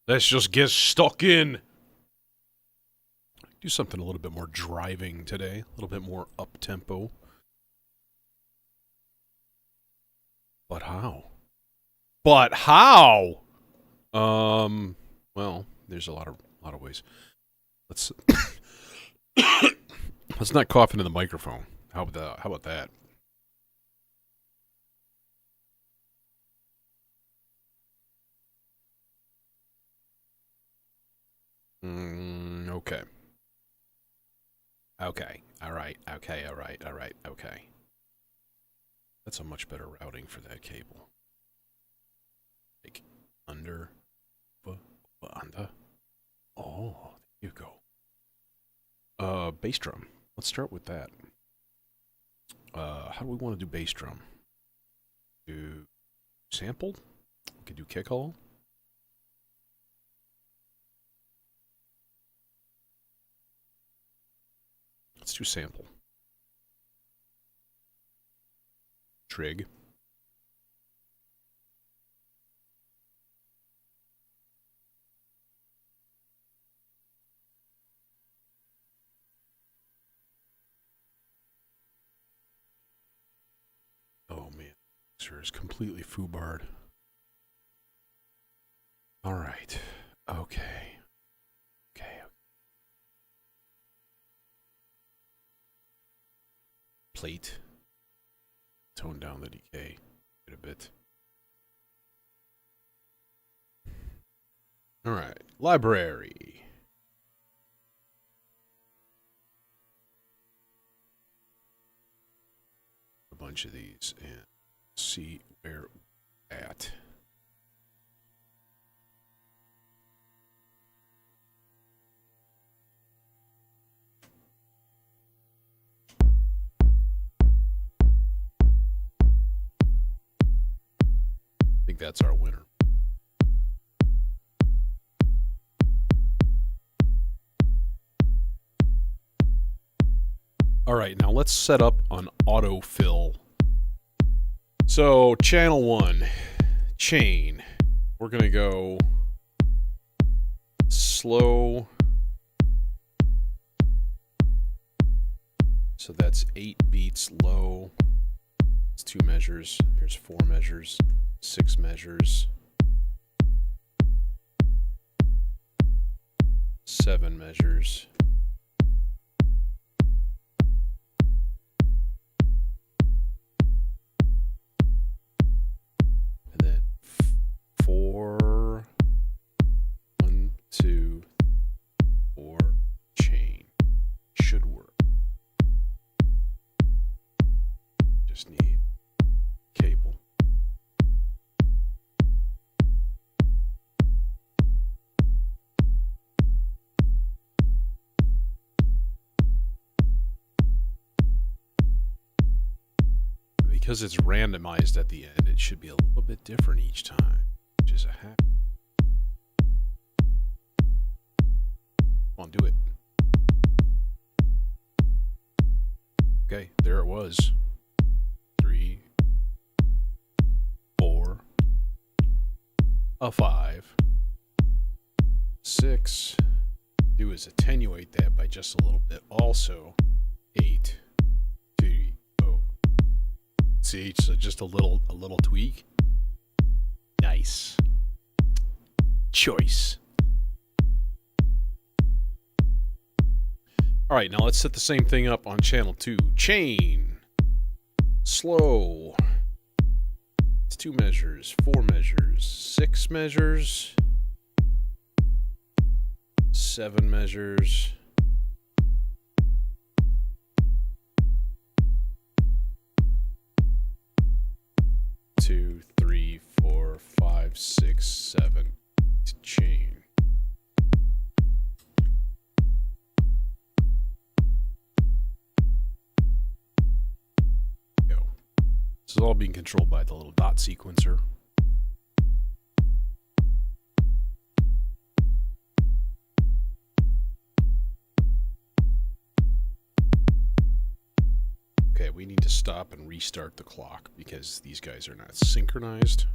Let's just get stuck in. Do something a little bit more driving today. A little bit more up-tempo. But how? But how? Well, there's a lot of ways. Let's let's not cough into the microphone. How about that? Okay. Okay. All right. Okay. All right. All right. Okay. That's a much better routing for that cable. Like under, under. Oh, there you go. Bass drum. Let's start with that. How do we want to do bass drum? Do sample? We could do kick hall. Let's do sample. Trig. Oh man, mixer is completely foobarred. All right. Okay. Okay. Plate. Tone down the decay a bit. All right. Library. A bunch of these and see where we're at. I think that's our winner. All right, now let's set up an autofill. So channel 1, chain. We're going to go slow. So that's 8 beats low. It's 2 measures. Here's 4 measures, 6 measures, 7 measures. And then 4, 1, 2, 4, chain. Should work. Just need cable. Because it's randomized at the end, it should be a little bit different each time, which is a hack. Come on, do it. Okay, there it was. 3, 4, a 5, 6. Do is attenuate that by just a little bit. Also, 8, 2, oh. See, so just a little tweak. Nice. Choice. All right, now let's set the same thing up on channel 2. Chain. Slow. It's 2 measures, 4 measures, 6 measures, 7 measures, 2, 3, 4, 5, 6, 7. Chain. This is all being controlled by the little dot sequencer. Okay, we need to stop and restart the clock because these guys are not synchronized.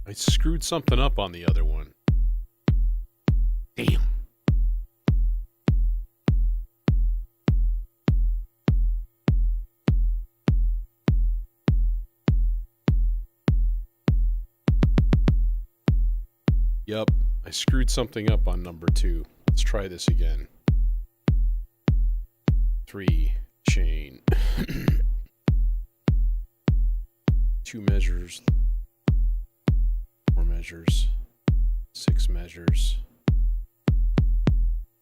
I screwed something up on the other one. Damn. Yup, I screwed something up on number 2. Let's try this again. 3 chain. 2 measures. 4 measures. 6 measures.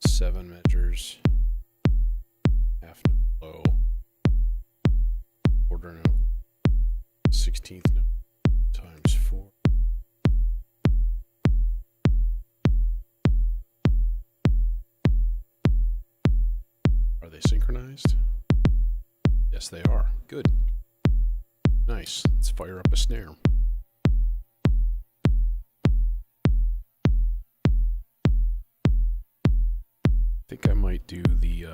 7 measures. Half note low. Quarter note. 16th note times 4. Are they synchronized? Yes, they are. Good. Nice. Let's fire up a snare. I think I might do the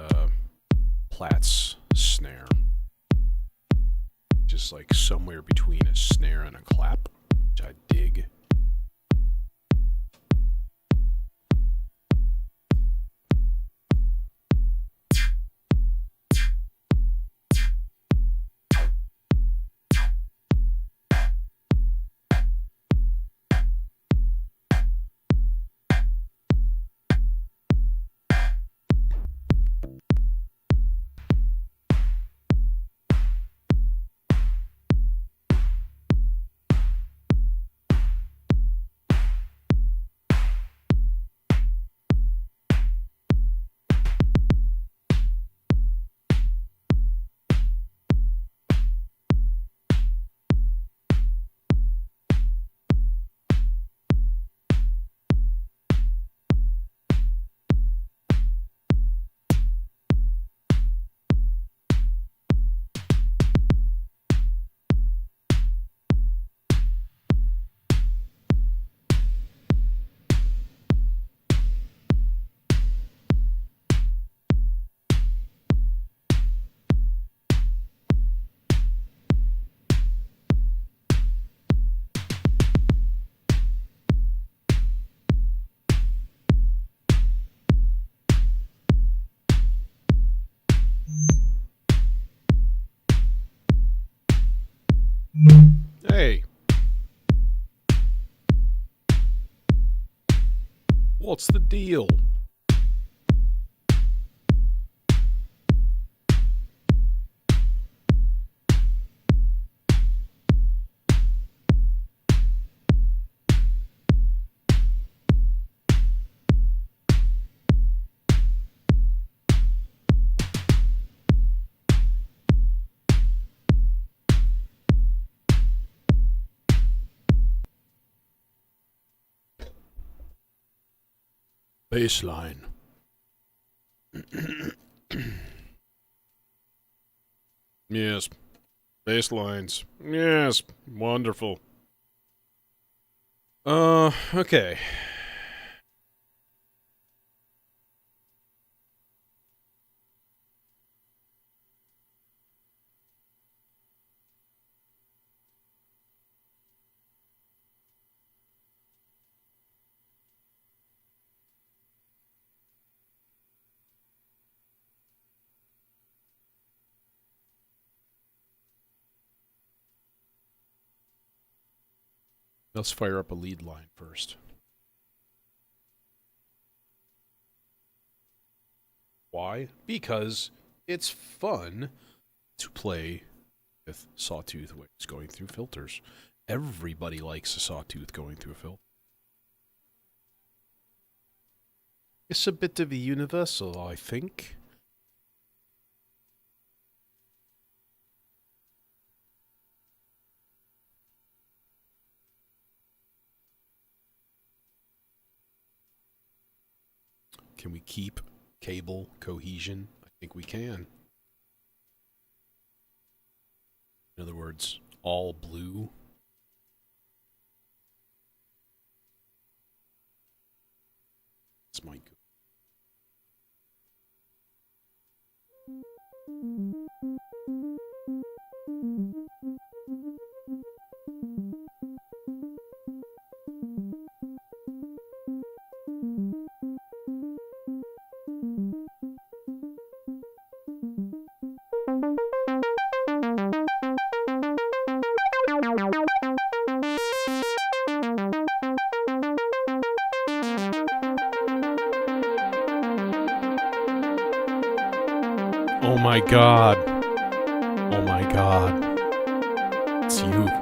Platts snare. Just like somewhere between a snare and a clap, which I dig. Hey. What's the deal? Baseline. Yes. Baselines. Yes. Wonderful. Okay. Let's fire up a lead line first. Why? Because it's fun to play with sawtooth waves going through filters. Everybody likes a sawtooth going through a filter. It's a bit of a universal, I think. Can we keep cable cohesion? I think we can. In other words, all blue. That's my good. Oh my god. Oh my god. It's you.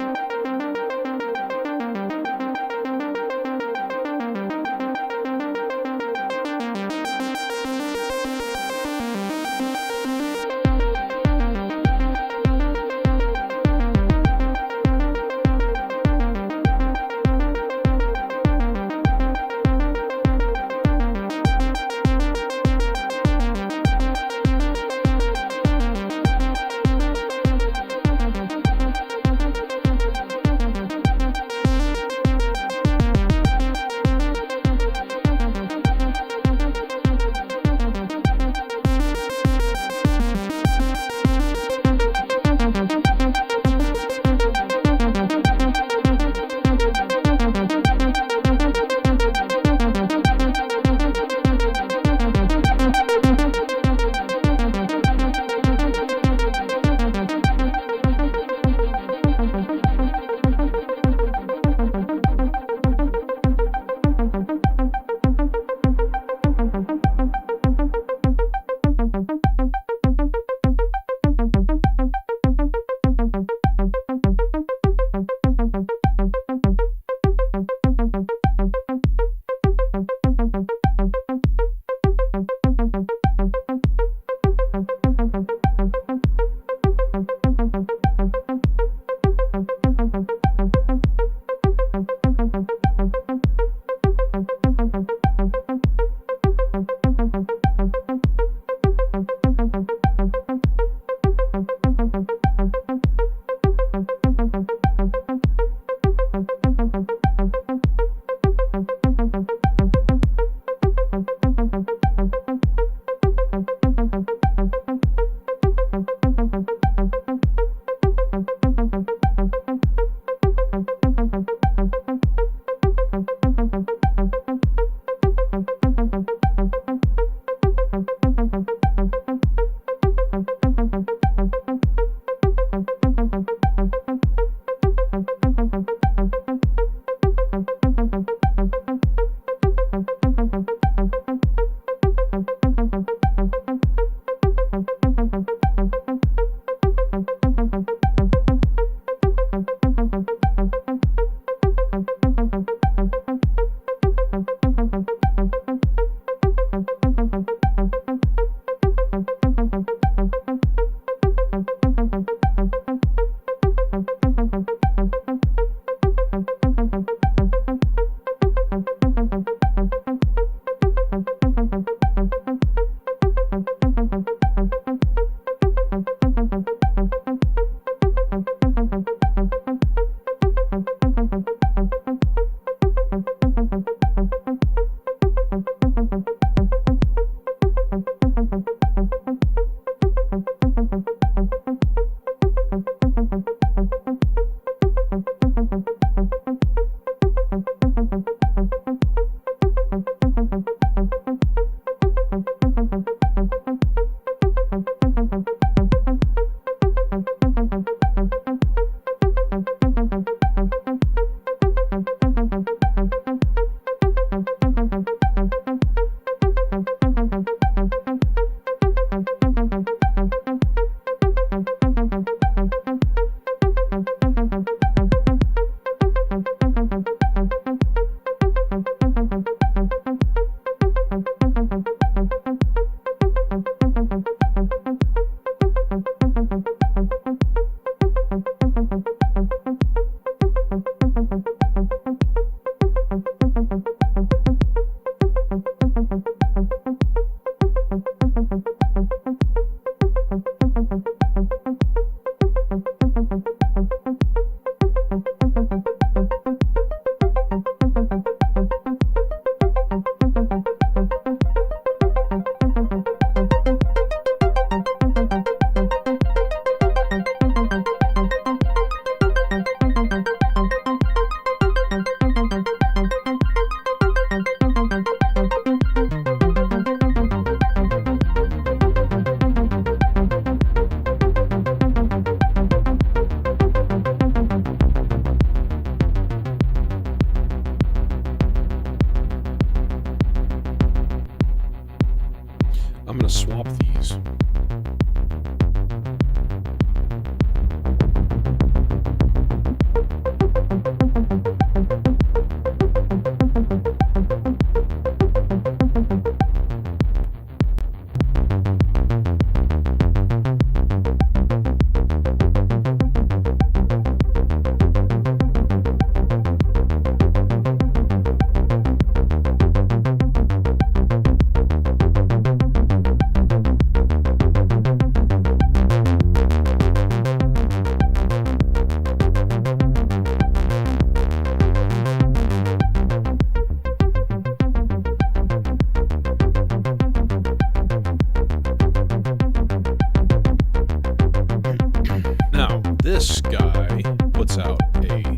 spits out a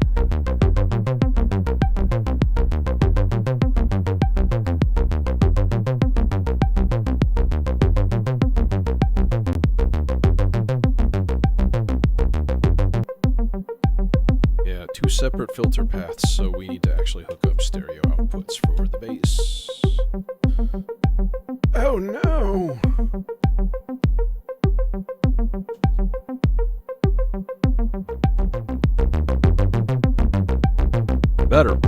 two separate filter paths, so we need to actually hook up stereo outputs for the bass. Oh no! Better.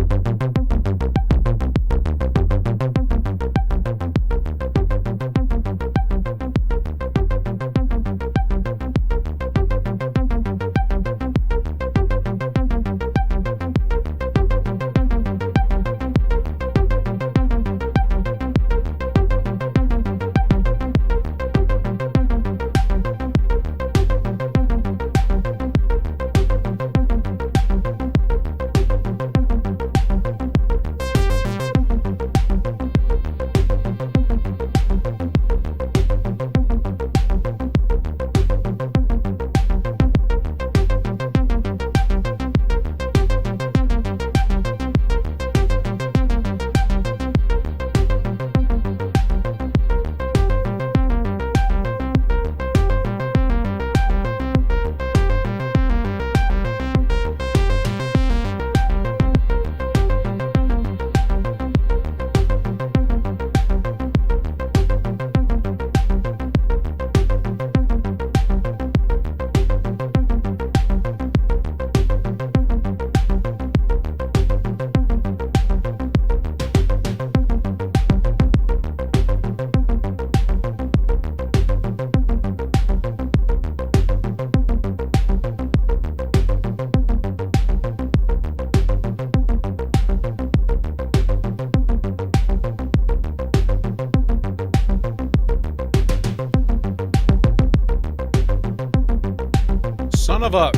Son of a...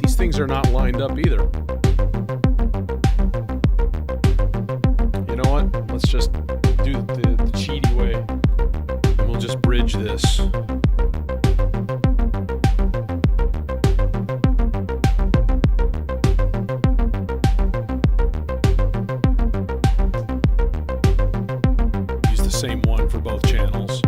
These things are not lined up either. You know what? Let's just do the cheaty way. And we'll just bridge this. Use the same one for both channels.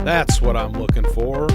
That's what I'm looking for.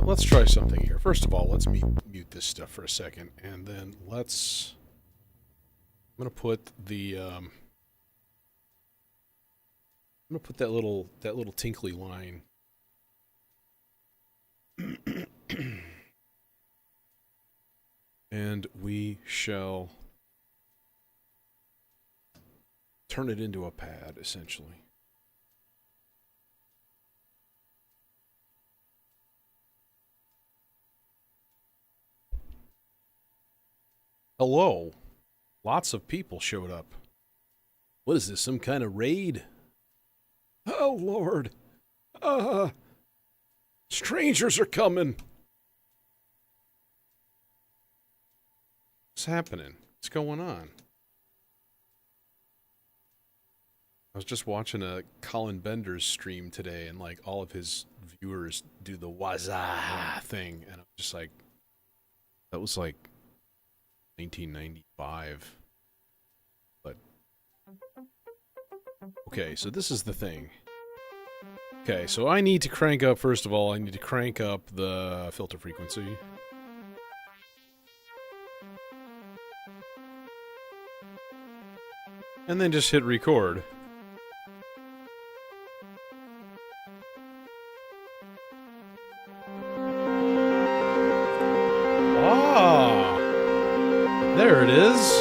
Let's try something here. First of all, let's mute this stuff for a second, and then let's... I'm gonna put the I'm gonna put that little tinkly line. And we shall turn it into a pad, essentially. Hello. Lots of people showed up. What is this, some kind of raid? Oh, Lord. Strangers are coming. What's happening? What's going on? I was just watching a Colin Bender's stream today, and like all of his viewers do the wazah thing, and I'm just like, that was like 1995. But okay, so this is the thing. Okay, so I need to crank up, first of all, I need to crank up the filter frequency. And then just hit record. Ah! There it is.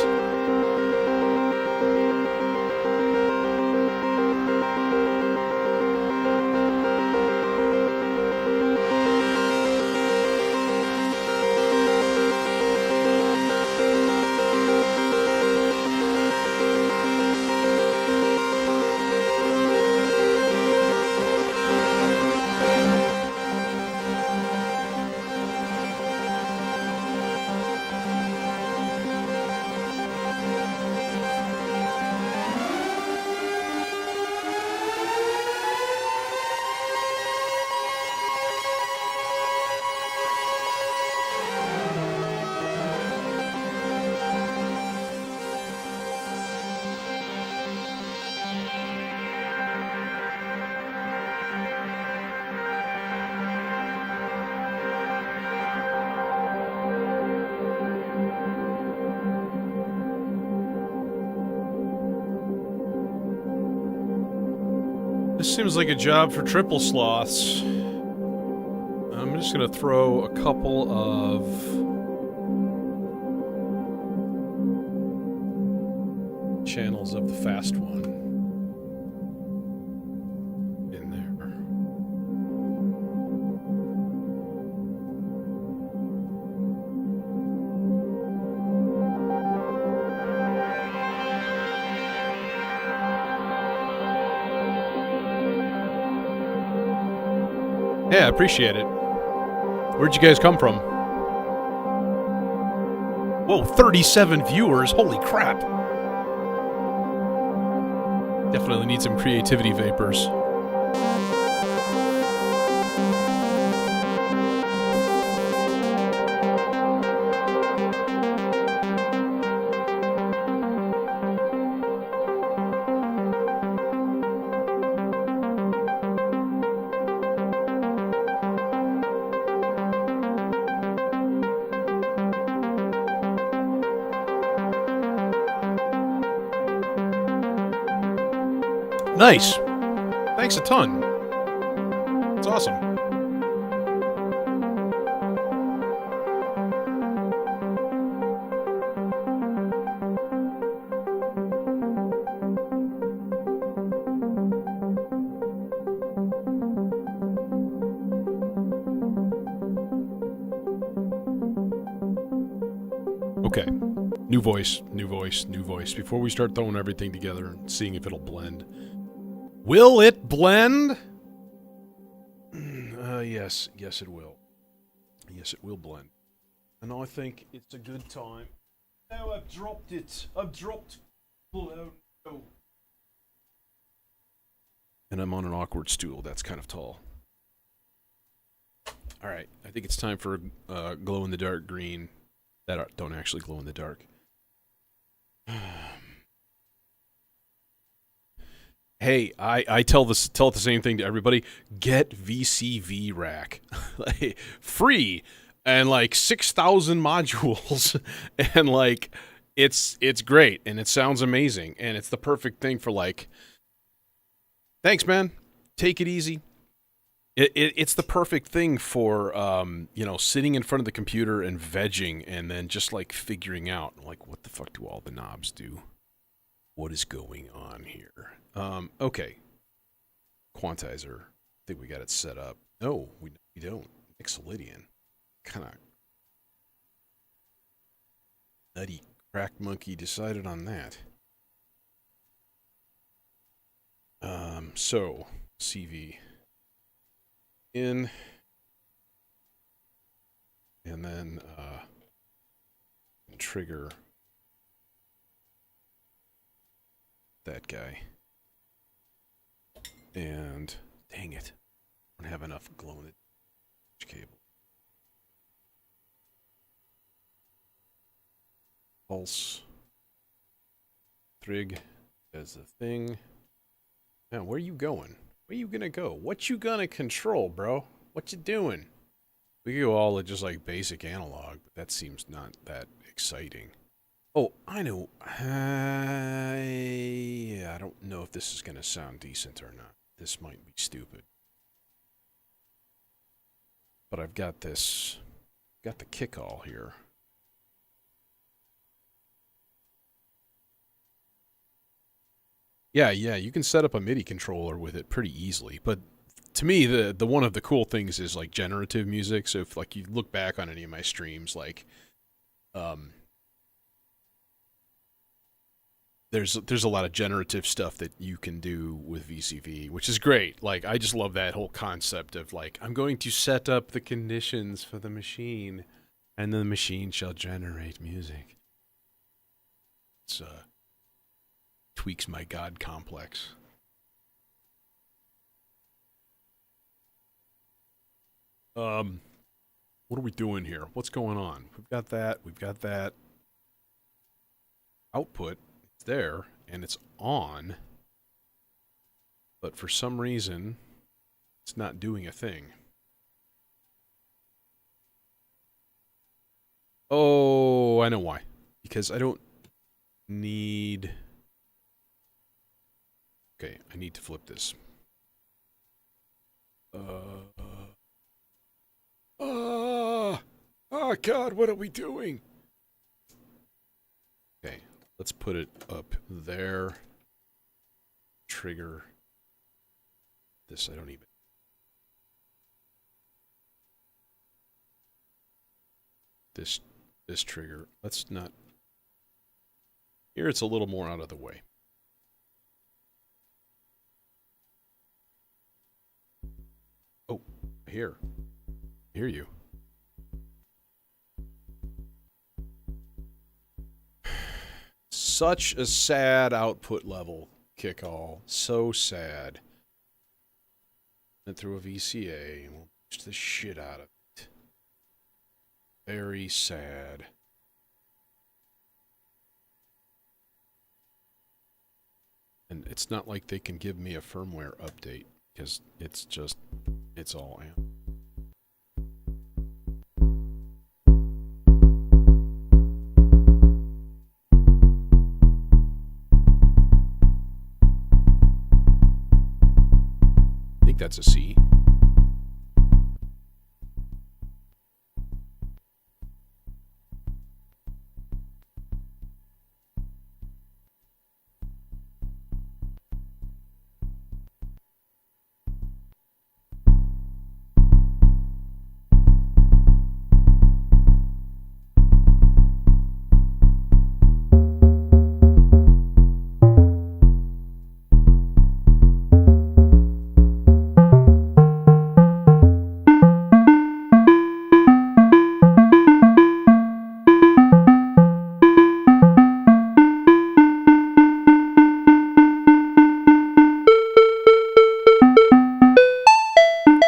This seems like a job for triple sloths. I'm just gonna throw a couple of channels of the fast one in there. Yeah, I appreciate it. Where'd you guys come from? Whoa, 37 viewers. Holy crap. Definitely need some creativity vapors. Nice. Thanks a ton. It's awesome. Okay. New voice, new voice, new voice. Before we start throwing everything together and seeing if it'll blend. Will it blend? Yes. Yes, it will. Yes, it will blend. And I think it's a good time. Now I've dropped it. I've dropped... Oh, no. And I'm on an awkward stool. That's kind of tall. Alright, I think it's time for glow-in-the-dark green. That don't actually glow in the dark. Hey, I tell it the same thing to everybody. Get VCV rack. Free and like 6,000 modules and like it's great and it sounds amazing and it's the perfect thing for like thanks man. Take it easy. It's the perfect thing for, you know, sitting in front of the computer and vegging and then just like figuring out, like, what the fuck do all the knobs do? What is going on here? Okay. Quantizer. I think we got it set up. No, we don't. Mixolydian. Kind of nutty crack monkey decided on that. So, CV in, and then trigger that guy. And dang it, I don't have enough glow in the cable. Pulse. Trig as the thing. Now, where you going? Where you gonna go? What you gonna control, bro? What you doing? We could go all at just like basic analog, but that seems not that exciting. Oh, I know. Yeah, I don't know if this is gonna sound decent or not. This might be stupid. But I've got this. Got the kick-all here. Yeah, you can set up a MIDI controller with it pretty easily. But to me, the one of the cool things is like generative music. So if like you look back on any of my streams, like there's a lot of generative stuff that you can do with VCV, which is great. Like I just love that whole concept of like I'm going to set up the conditions for the machine, and then the machine shall generate music. It's tweaks my God complex. What are we doing here? What's going on? We've got that. We've got that. Output is there, and it's on. But for some reason, it's not doing a thing. Oh, I know why. Because I don't need... Okay, I need to flip this. Oh God, what are we doing? Okay, let's put it up there. Trigger. This I don't even. This trigger. Let's not. Here it's a little more out of the way. Oh, I hear you. Such a sad output level, kick-all. So sad. Went through a VCA and we'll push the shit out of it. Very sad. And it's not like they can give me a firmware update, because it's all amp. I think that's a C.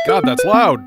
God, that's loud.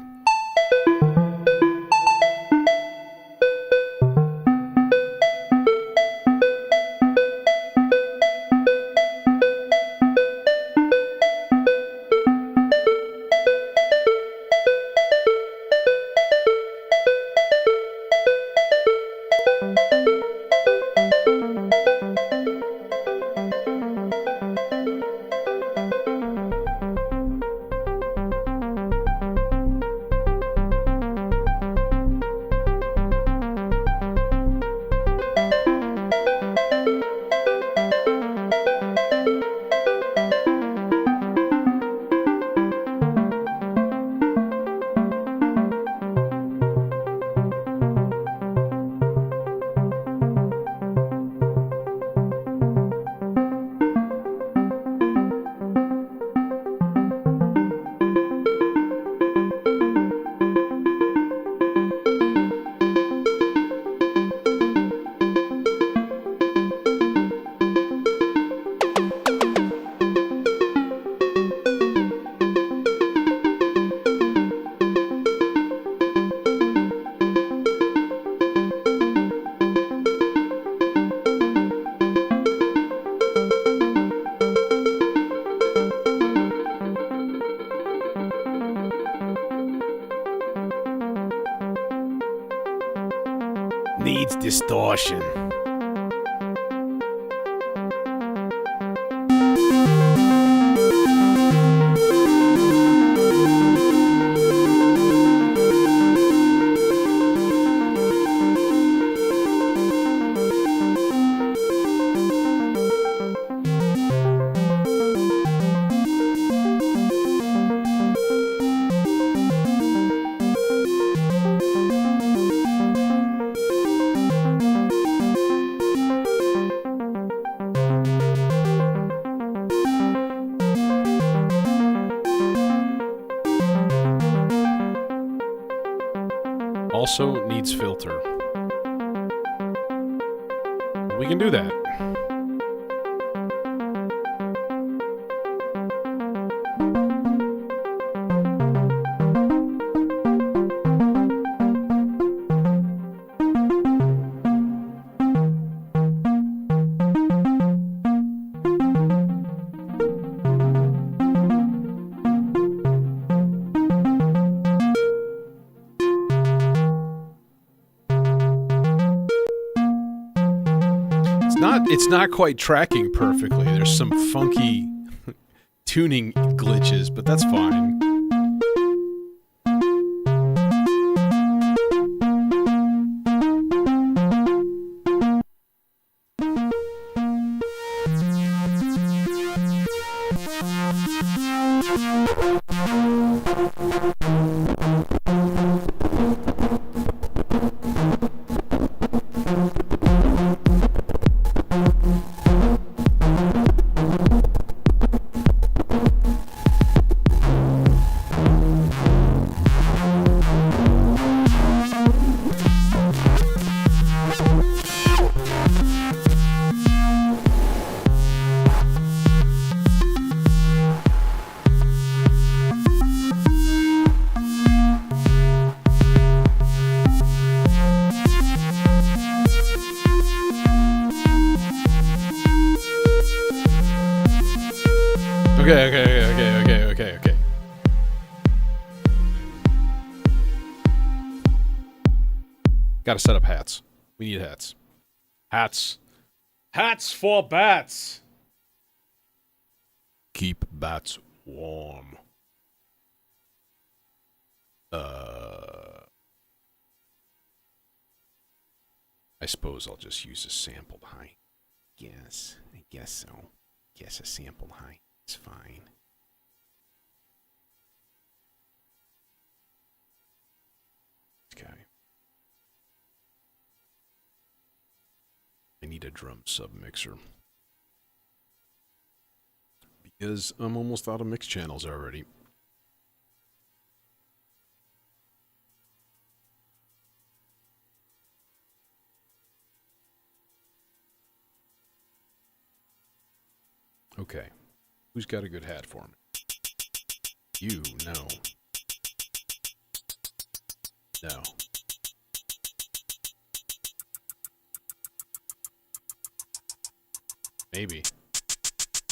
Distortion. Also needs filter. We can do that. It's not quite tracking perfectly. There's some funky tuning glitches, but that's fine. Okay. Gotta set up hats. We need hats. Hats. Hats for bats! Keep bats warm. I suppose I'll just use a sampled height. Yes, I guess so. Guess a sampled height is fine. Okay. I need a drum submixer. Because I'm almost out of mix channels already. Okay. Who's got a good hat for me? You, no. No. Maybe.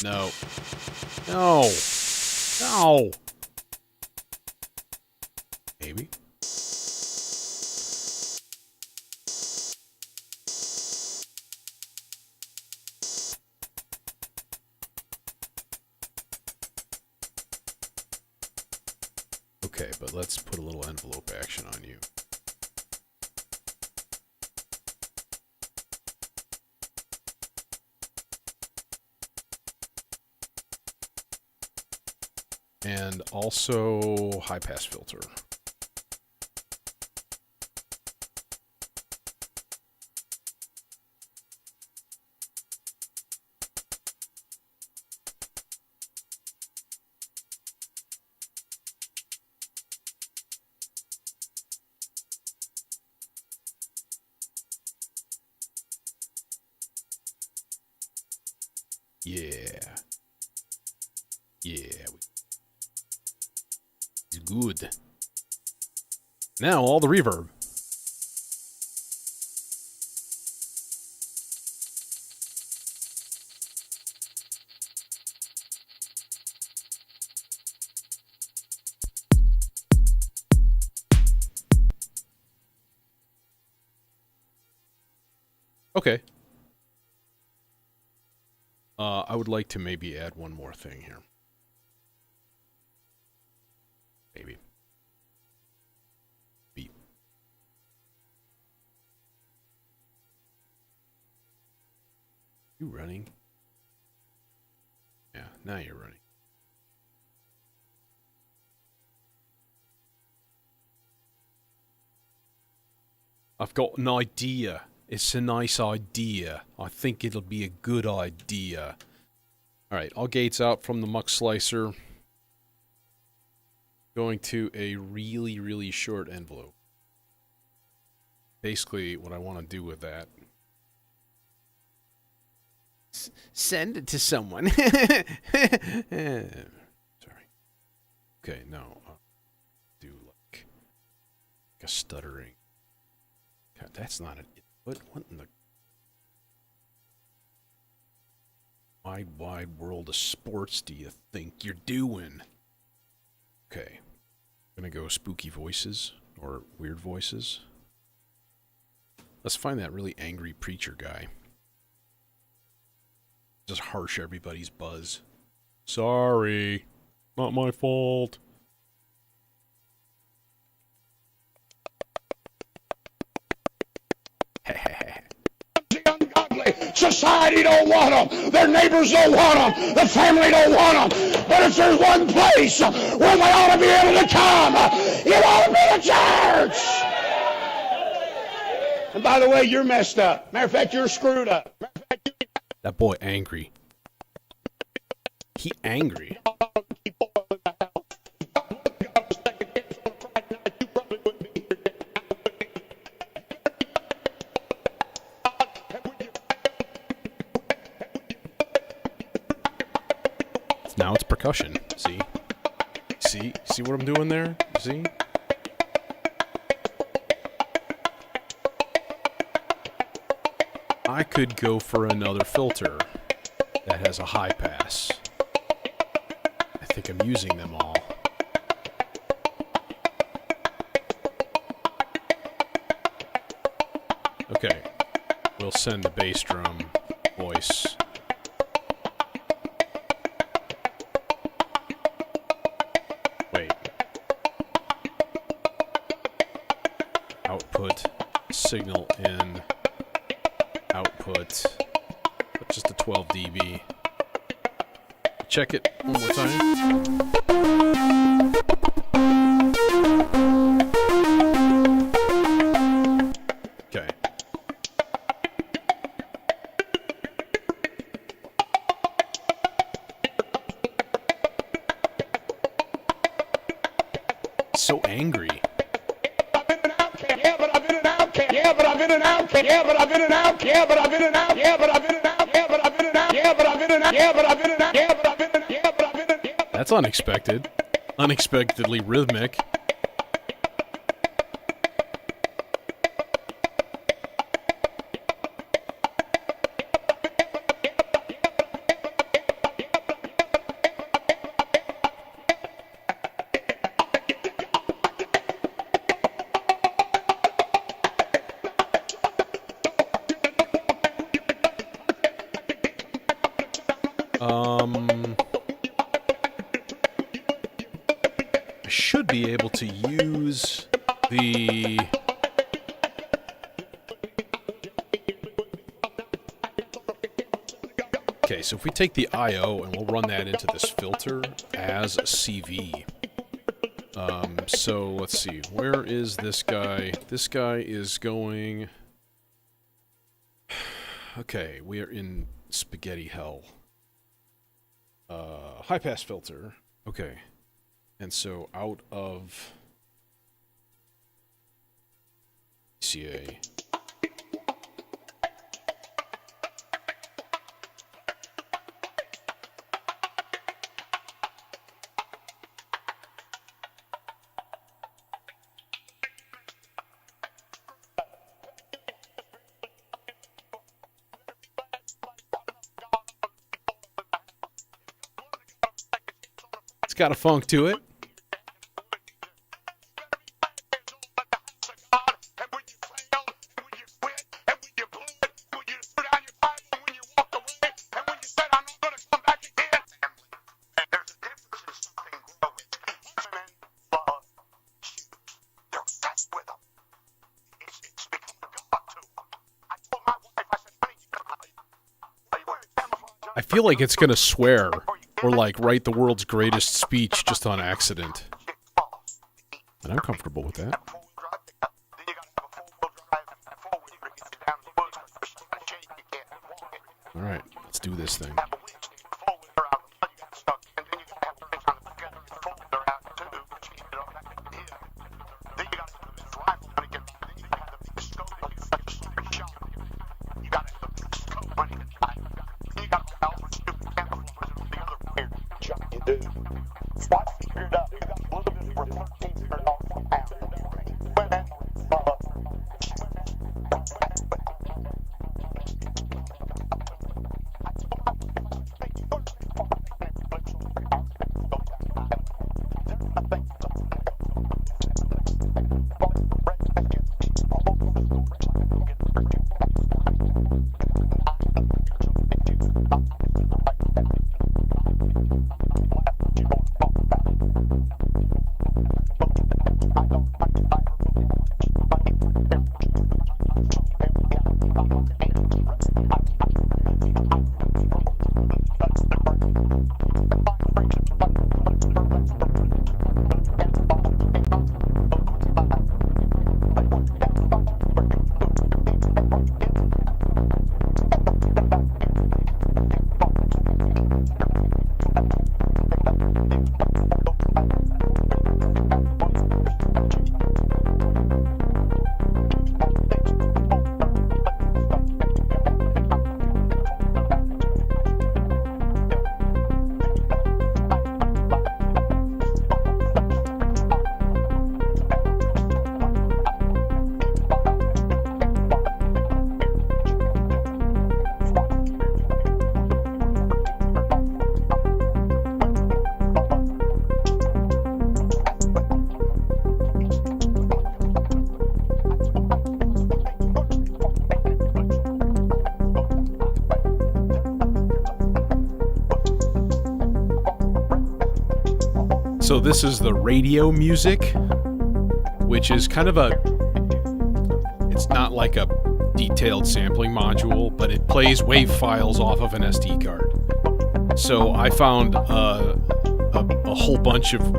No. No. No. Maybe. Okay, but let's put a little envelope action on you. And also high pass filter. Yeah. Good. Now all the reverb. Okay. I would like to maybe add one more thing here. Maybe. Beep. You running? Yeah, now you're running. I've got an idea. It's a nice idea. I think it'll be a good idea. Alright, all gates out from the muck slicer. Going to a really, really short envelope. Basically, what I want to do with that. Send it to someone. Sorry. Okay, no. Do like a stuttering. God, that's not an input. What in the wide world of sports do you think you're doing? Okay. I'm gonna go spooky voices or weird voices. Let's find that really angry preacher guy. Just harsh everybody's buzz. Sorry. Not my fault. Society don't want them. Their neighbors don't want them. The family don't want them. But if there's one place where they ought to be able to come, it ought to be the church. And by the way, you're messed up. Matter of fact, you're screwed up. That boy angry. He angry. Now it's percussion. See? See what I'm doing there? See? I could go for another filter that has a high pass. I think I'm using them all. Okay. We'll send the bass drum voice. Wait. Output, signal in, output, just a 12 dB. Check it one more time. Okay. So angry. Yeah, but I've been an outcast. Yeah, but I've been an outcast. Yeah, but I've been an outcast. Yeah, but I've been an outcast. Yeah, but I've been an outcast. Yeah, but I've been an outcast. Yeah, but I've been an outcast. Yeah, but I've been an outcast. Yeah, but I've been an outcast. Yeah, but I've been an outcast. That's unexpected. Unexpectedly rhythmic. I should be able to use the... Okay, so if we take the I.O. and we'll run that into this filter as a CV. So let's see, where is this guy? This guy is going... Okay, we are in spaghetti hell. High pass filter. Okay. And so out of CA. It's got a funk to it. I feel like it's gonna swear or like write the world's greatest speech just on accident. And I'm comfortable with that. Alright, let's do this thing. So this is the radio music, which is kind of it's not like a detailed sampling module, but it plays WAV files off of an SD card. So I found a whole bunch of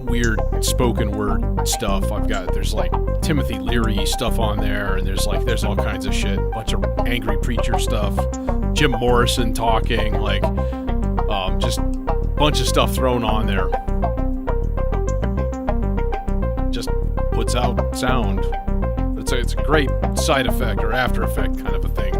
weird spoken word stuff. There's like Timothy Leary stuff on there, and there's all kinds of shit, a bunch of angry preacher stuff, Jim Morrison talking, like just a bunch of stuff thrown on there. Just puts out sound. It's a great side effect or after effect kind of a thing.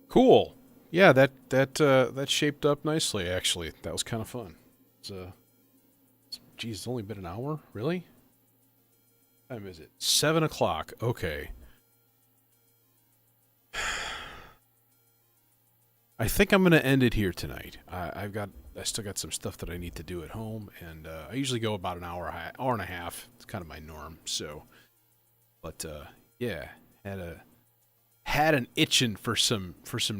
Cool. Yeah, that shaped up nicely. Actually, that was kind of fun. It's geez, it's only been an hour. Really? What time is it? 7 o'clock. Okay. I think I'm gonna end it here tonight. I still got some stuff that I need to do at home, and I usually go about an hour and a half. It's kind of my norm. So, but yeah, had an itching for some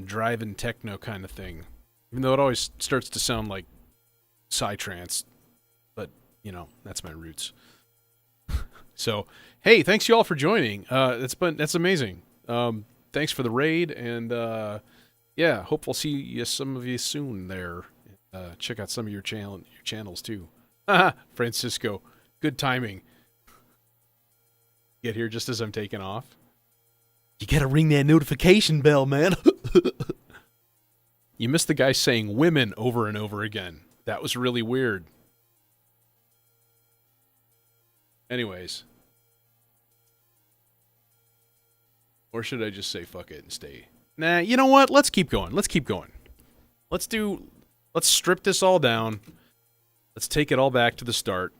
driving techno kind of thing, even though it always starts to sound like psytrance. But that's my roots. So hey, thanks you all for joining. That's amazing. Thanks for the raid, and yeah, hope we'll see some of you soon there. Check out some of your channels too. Francisco, good timing. Get here just as I'm taking off. You gotta ring that notification bell, man. You missed the guy saying women over and over again. That was really weird. Anyways. Or should I just say fuck it and stay? Nah, you know what? Let's keep going. Let's strip this all down. Let's take it all back to the start.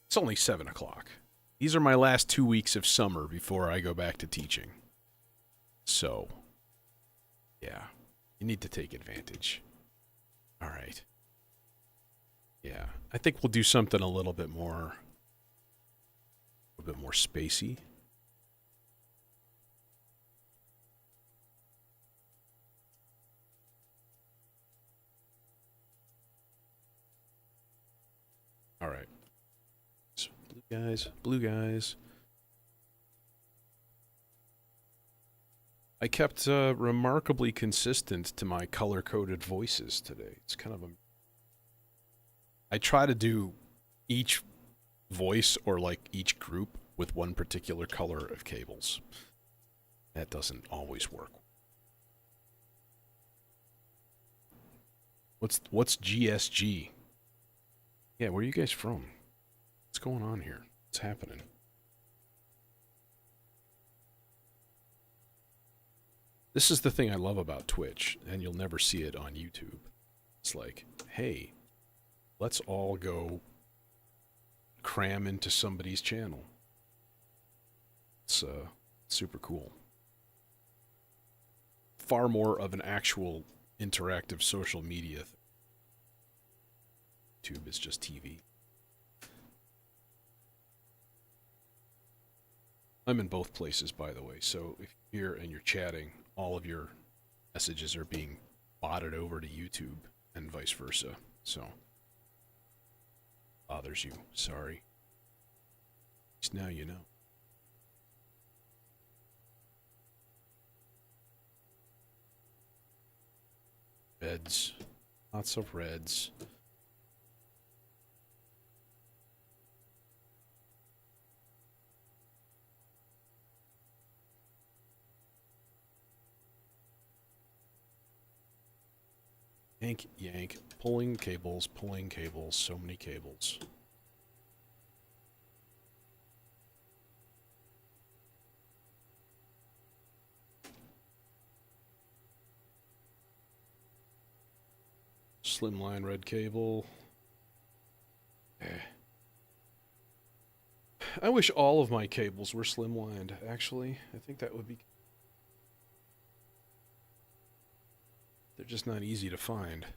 It's only 7 o'clock. These are my last 2 weeks of summer before I go back to teaching. So, yeah, you need to take advantage. All right. Yeah, I think we'll do something a little bit more spacey. All right. So, blue guys. I kept remarkably consistent to my color-coded voices today. It's kind of I try to do each voice or like each group with one particular color of cables. That doesn't always work. What's GSG? Yeah, where are you guys from? What's going on here? What's happening? This is the thing I love about Twitch, and you'll never see it on YouTube. It's like, hey, let's all go cram into somebody's channel. It's super cool. Far more of an actual interactive social media thing. YouTube is just TV. I'm in both places, by the way, so if you're here and you're chatting, all of your messages are being botted over to YouTube and vice versa. So, bothers you. Sorry. Just now you know. Reds. Lots of reds. Yank, yank, pulling cables, so many cables. Slimline red cable. I wish all of my cables were slimlined, actually. I think that would be... They're just not easy to find.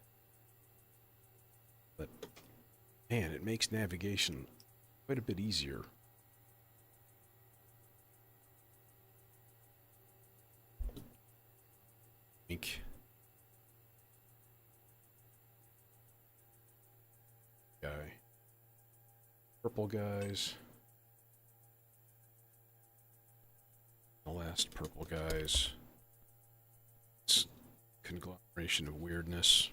But, man, it makes navigation quite a bit easier. Ink. Guy. Purple guys. The last purple guys. It's conglomeration of weirdness.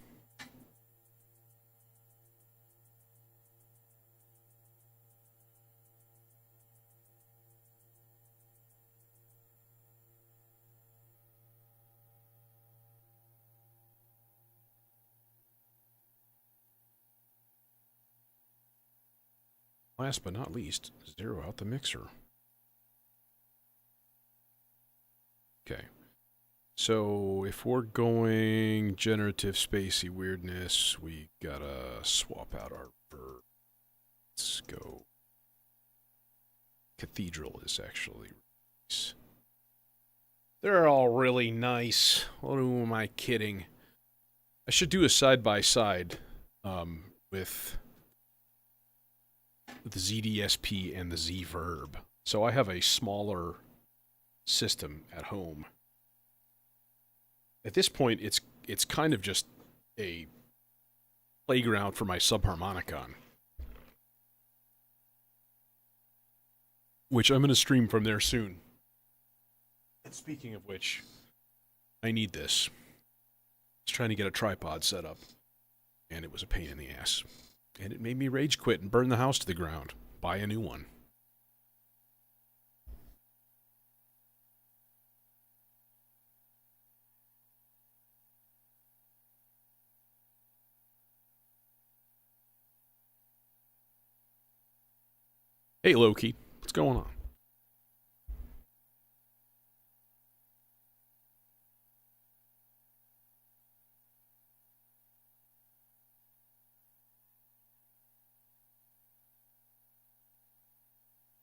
Last but not least, zero out the mixer. Okay. So if we're going generative spacey weirdness, we gotta swap out our verb. Let's go. Cathedral is actually nice. They're all really nice. Who am I kidding? I should do a side-by-side with the ZDSP and the Z verb. So I have a smaller system at home. At this point, it's kind of just a playground for my subharmonicon, which I'm going to stream from there soon. And speaking of which, I need this. I was trying to get a tripod set up, and it was a pain in the ass. And it made me rage quit and burn the house to the ground. Buy a new one. Hey, Loki. What's going on?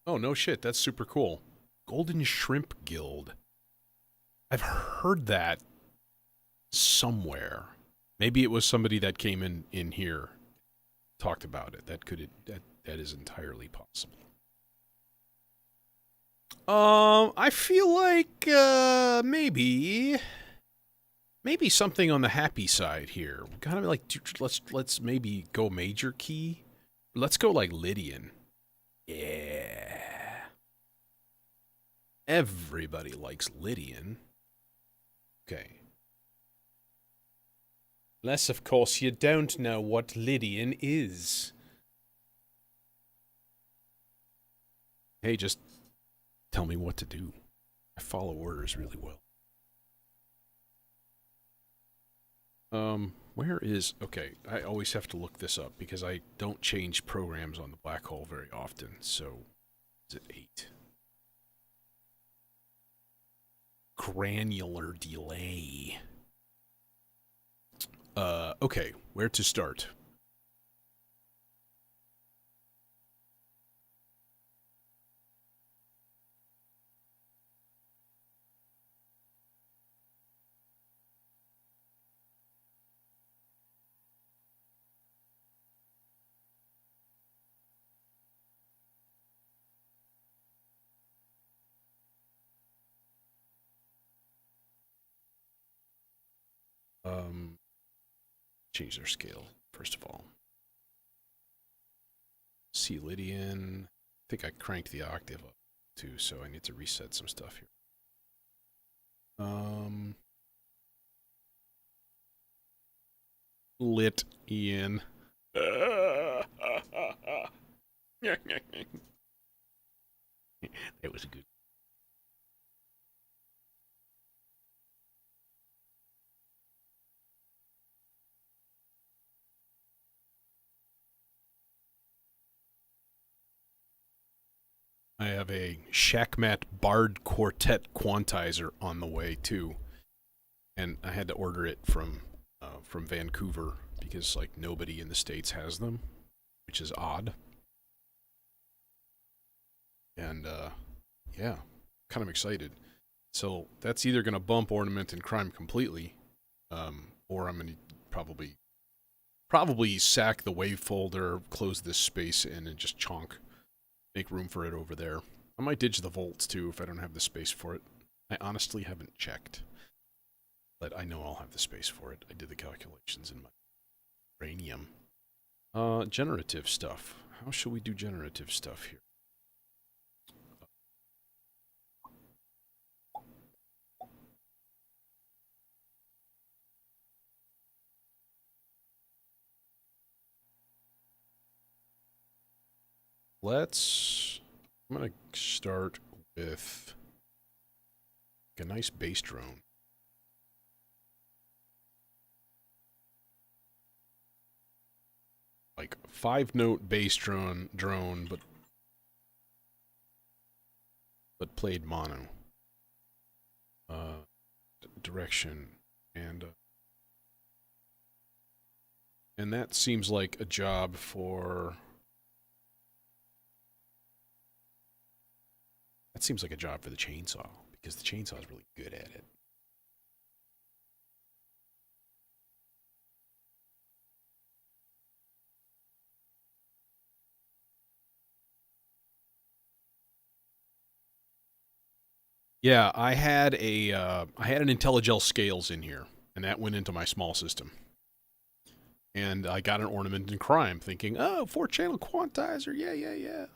Oh, no shit. That's super cool. Golden Shrimp Guild. I've heard that somewhere. Maybe it was somebody that came in here, talked about it. That is entirely possible. I feel like maybe something on the happy side here. Kind of like let's maybe go major key. Let's go like Lydian. Yeah. Everybody likes Lydian. Okay. Unless, of course, you don't know what Lydian is. Hey, just tell me what to do. I follow orders really well. Where is... Okay, I always have to look this up because I don't change programs on the black hole very often, so... Is it 8? Granular delay. Okay, where to start? Change their scale, first of all. C Lydian. I think I cranked the octave up too, so I need to reset some stuff here. Lit Ian. That was good. I have a Shackmat Bard Quartet quantizer on the way too, and I had to order it from Vancouver because like nobody in the States has them, which is odd. And yeah, kind of excited. So that's either gonna bump Ornament and Crime completely, or I'm gonna probably sack the wave folder, close this space in, and just chonk. Make room for it over there. I might ditch the volts too if I don't have the space for it. I honestly haven't checked, but I know I'll have the space for it. I did the calculations in my uranium. Generative stuff. How should we do generative stuff here? I'm gonna start with a nice bass drone. Like 5-note bass drone, but played mono. direction, and that seems like a job for. That seems like a job for the chainsaw, because the chainsaw is really good at it. Yeah, I had an IntelliGel scales in here, and that went into my small system. And I got an ornament in crime, thinking, oh, 4-channel quantizer, yeah.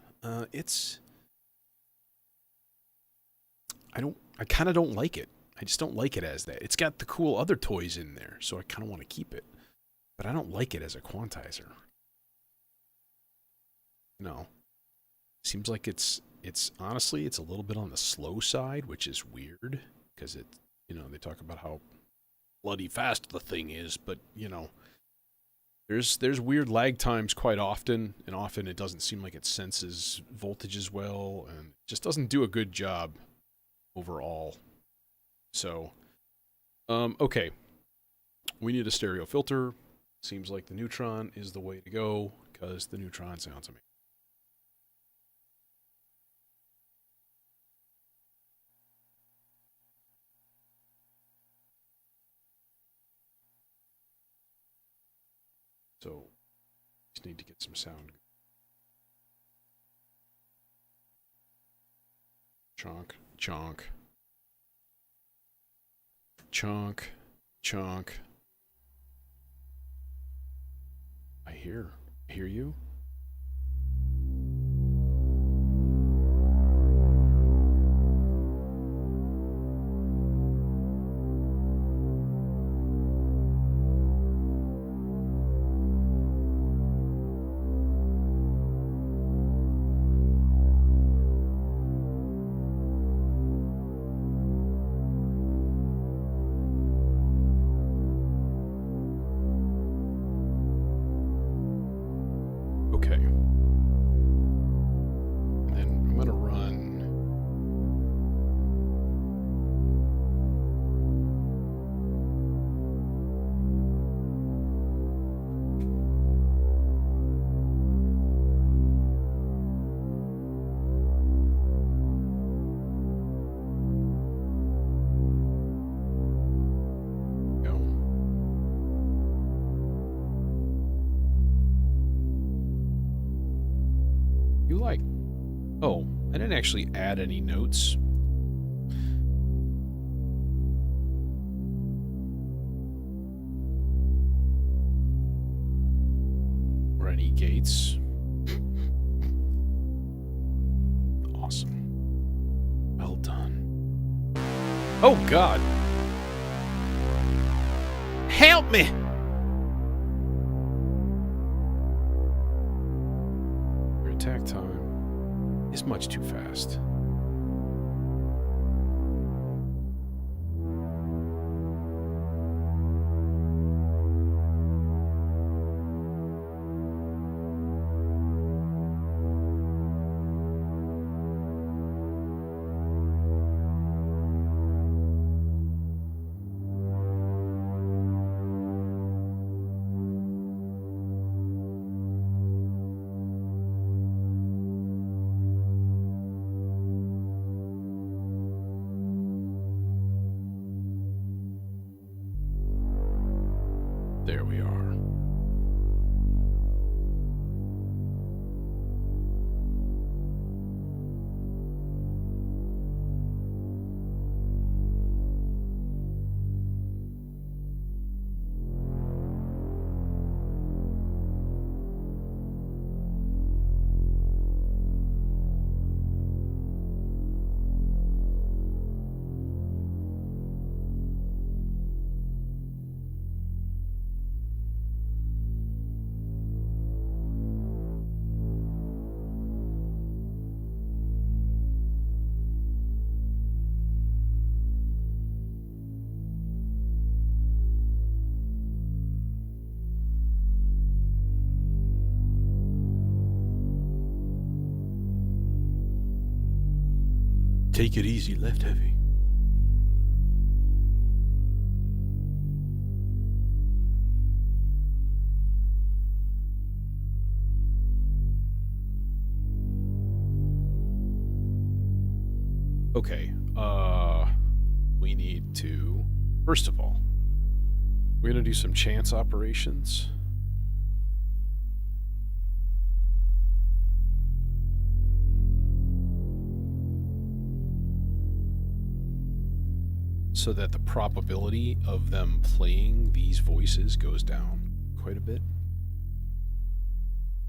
I kind of don't like it. I just don't like it as that. It's got the cool other toys in there, so I kind of want to keep it. But I don't like it as a quantizer. No. Seems like it's honestly, it's a little bit on the slow side, which is weird, because they talk about how bloody fast the thing is, but, there's weird lag times quite often, and often it doesn't seem like it senses voltage as well, and just doesn't do a good job overall. So, okay. We need a stereo filter. Seems like the neutron is the way to go, because the neutron sounds amazing. So, just need to get some sound. Chonk, chonk. Chonk, chonk. I hear you. Oh, I didn't actually add any notes. Or any gates. Awesome. Well done. Oh, God. Help me! Your attack time is much too fast. There we are. Take it easy, left heavy. Okay, we need to, first of all, we're gonna do some chance operations. So that the probability of them playing these voices goes down quite a bit.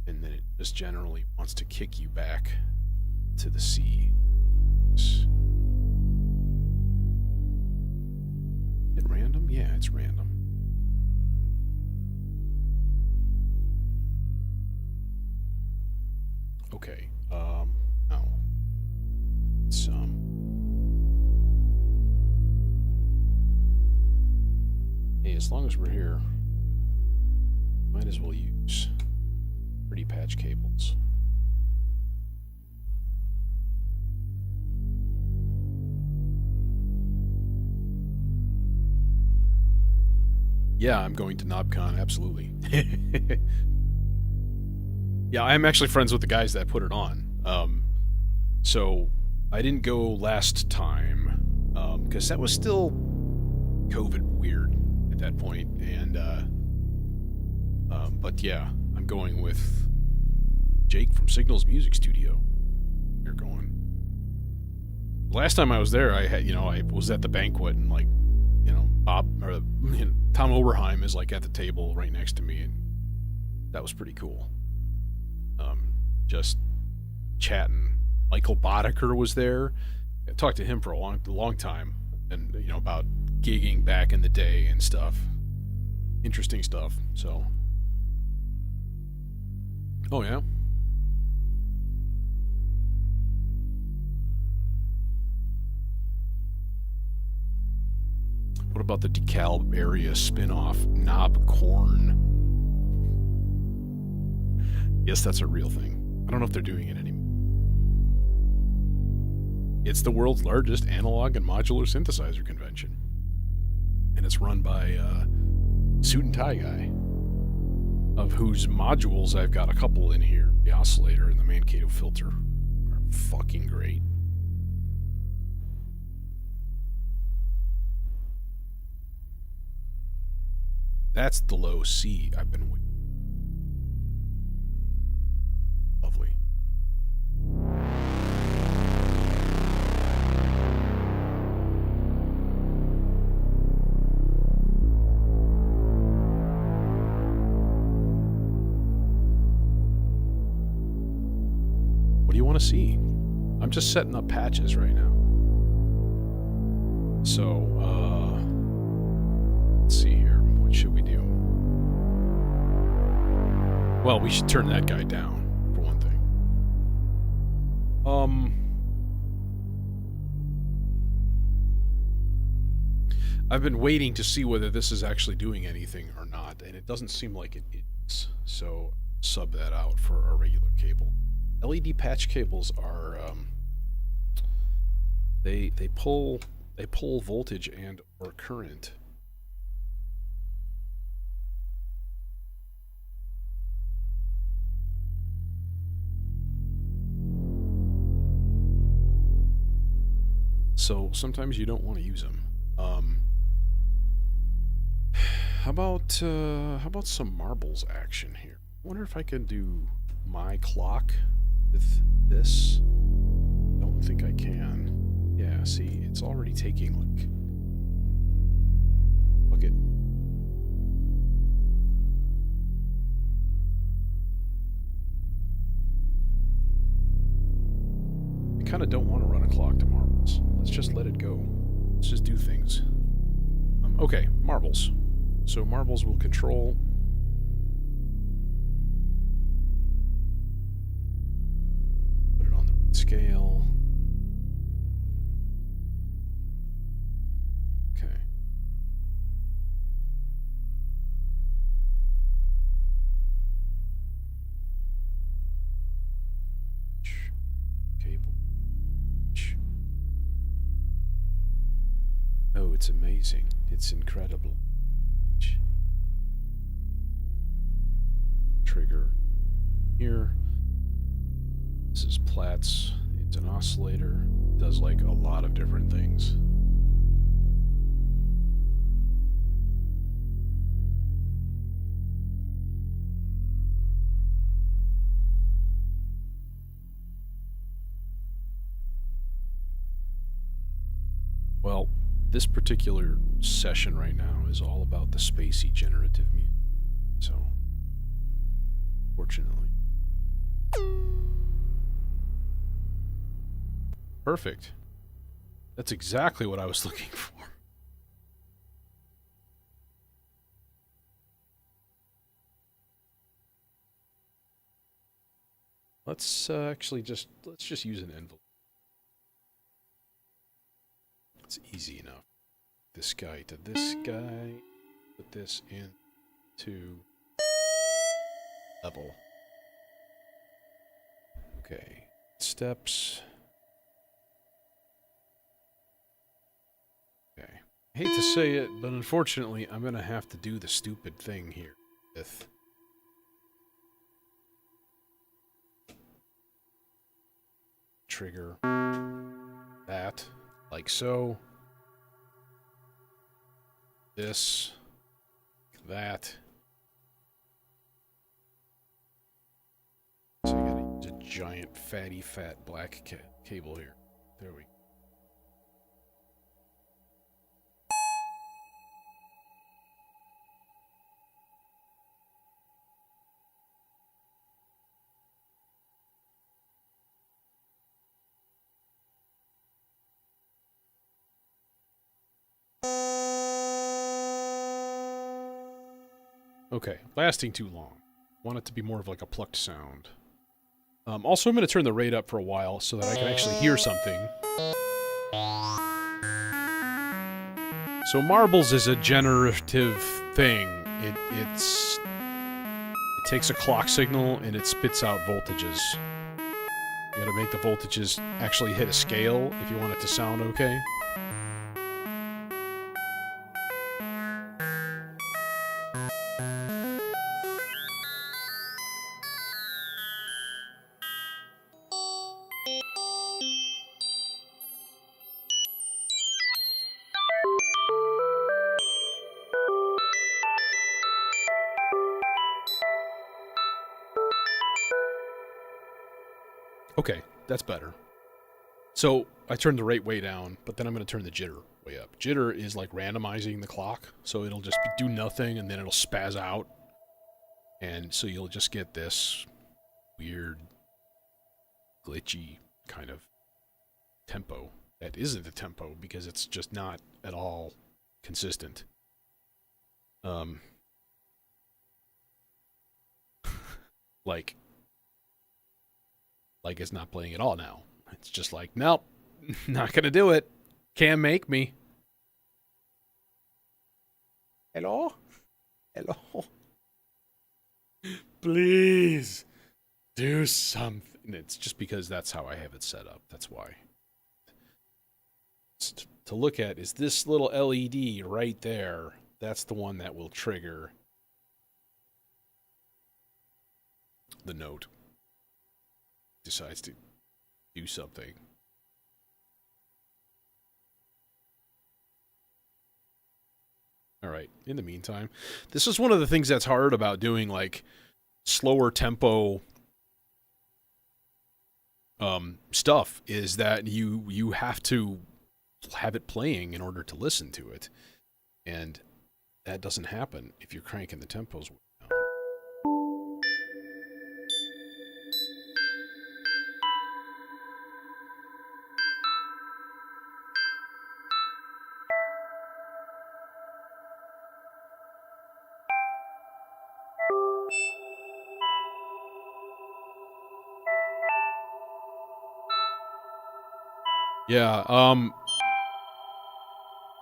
And then it just generally wants to kick you back to the sea. Is it random? Yeah, it's random. Okay, now it's hey, as long as we're here, might as well use pretty patch cables. Yeah, I'm going to KnobCon, absolutely. Yeah, I'm actually friends with the guys that put it on. So I didn't go last time, because that was still COVID weird at that point, and but yeah, I'm going with Jake from Signals Music Studio. You're going. Last time I was there, I had, I was at the banquet, and like, Bob or Tom Oberheim is like at the table right next to me, and that was pretty cool. Just chatting. Michael Boddicker was there. I talked to him for a long time, and about gigging back in the day and stuff. Interesting stuff. So, oh yeah. What about the DeKalb area spin-off, Knob Corn? Yes, that's a real thing. I don't know if they're doing it anymore. It's the world's largest analog and modular synthesizer convention. And it's run by Suit and Tie Guy, of whose modules I've got a couple in here. The oscillator and the Mankato filter are fucking great. That's the low C I've been waiting. Lovely. What do you want to see? I'm just setting up patches right now. So, let's see here. What should we do? Well, we should turn that guy down, for one thing. I've been waiting to see whether this is actually doing anything or not, and it doesn't seem like it is. So, sub that out for our regular cable. LED patch cables are, they pull voltage and or current. So sometimes you don't want to use them. How about some marbles action here? I wonder if I can do my clock with this. Don't think I can. Yeah, see, it's already taking like. Look it. I kind of don't want to run a clock to marbles. Let's just let it go. Let's just do things. Okay, marbles. So marbles will control. Put it on the right scale. Okay. Cable. Oh, it's amazing. It's incredible. Trigger here. This is Platts. It's an oscillator. It does like a lot of different things. Well, this particular session right now is all about the spacey generative music. So, fortunately. Perfect. That's exactly what I was looking for. Let's let's just use an envelope. It's easy enough. This guy to this guy. Put this into level. Okay. Steps. Okay. I hate to say it, but unfortunately, I'm going to have to do the stupid thing here with trigger that, like so. This, that. So I gotta use a giant, fatty, fat black cable here. There we go. Okay, lasting too long. Want it to be more of like a plucked sound. Also, I'm going to turn the rate up for a while so that I can actually hear something. So marbles is a generative thing. It takes a clock signal and it spits out voltages. You got to make the voltages actually hit a scale if you want it to sound okay. Okay, that's better. So I turned the rate way down, but then I'm going to turn the jitter way up. Jitter is like randomizing the clock, so it'll just do nothing and then it'll spaz out. And so you'll just get this weird, glitchy kind of tempo that isn't a tempo because it's just not at all consistent. Like it's not playing at all now. It's just like, nope, not gonna do it. Can't make me. Hello? Hello? Please do something. It's just because that's how I have it set up. That's why. To look at is this little LED right there. That's the one that will trigger the note. Decides to do something. Alright, in the meantime, this is one of the things that's hard about doing, like, slower tempo stuff, is that you have to have it playing in order to listen to it. And that doesn't happen if you're cranking the tempos way down. Yeah,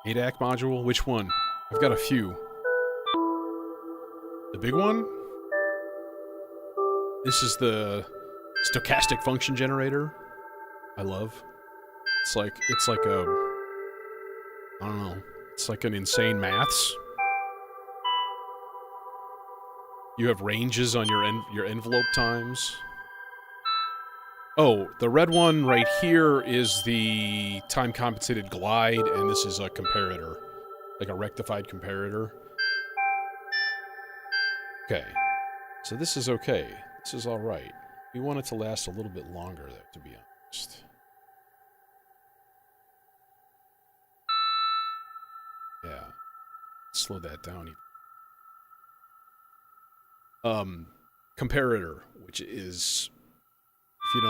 ADAC module? Which one? I've got a few. The big one? This is the stochastic function generator. I love. It's like a, I don't know. It's like an insane maths. You have ranges on your envelope times. Oh, the red one right here is the time-compensated glide, and this is a comparator. Like a rectified comparator. Okay. So this is okay. This is alright. We want it to last a little bit longer, though, to be honest. Yeah. Slow that down even. Comparator, which is, if you